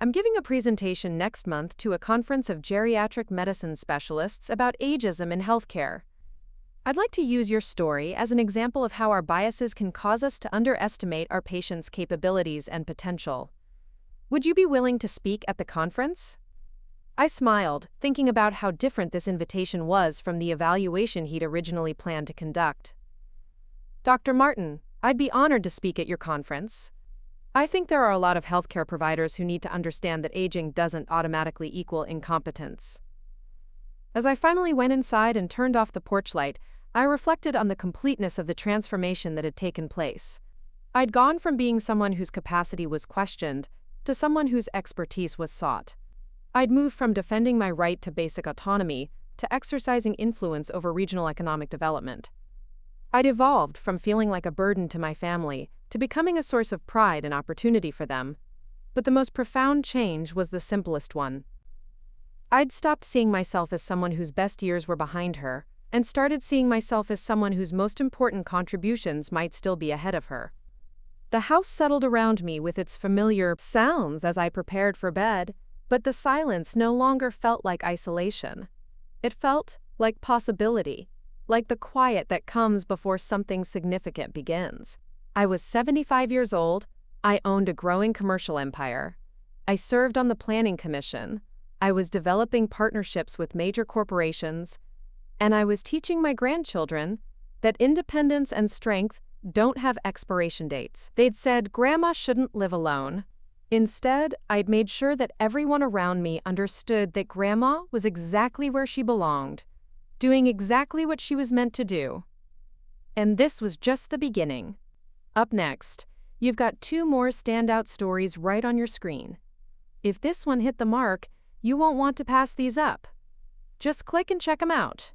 "I'm giving a presentation next month to a conference of geriatric medicine specialists about ageism in healthcare. I'd like to use your story as an example of how our biases can cause us to underestimate our patients' capabilities and potential. Would you be willing to speak at the conference?" I smiled, thinking about how different this invitation was from the evaluation he'd originally planned to conduct. "Dr. Martin, I'd be honored to speak at your conference. I think there are a lot of healthcare providers who need to understand that aging doesn't automatically equal incompetence. As I finally went inside and turned off the porch light, I reflected on the completeness of the transformation that had taken place. I'd gone from being someone whose capacity was questioned to someone whose expertise was sought. I'd moved from defending my right to basic autonomy to exercising influence over regional economic development. I'd evolved from feeling like a burden to my family to becoming a source of pride and opportunity for them. But the most profound change was the simplest one. I'd stopped seeing myself as someone whose best years were behind her and started seeing myself as someone whose most important contributions might still be ahead of her. The house settled around me with its familiar sounds as I prepared for bed, but the silence no longer felt like isolation. It felt like possibility, like the quiet that comes before something significant begins. I was 75 years old, I owned a growing commercial empire. I served on the planning commission, I was developing partnerships with major corporations, and I was teaching my grandchildren that independence and strength don't have expiration dates. They'd said Grandma shouldn't live alone. Instead, I'd made sure that everyone around me understood that Grandma was exactly where she belonged, doing exactly what she was meant to do. And this was just the beginning. Up next, you've got 2 more standout stories right on your screen. If this one hit the mark, you won't want to pass these up. Just click and check them out.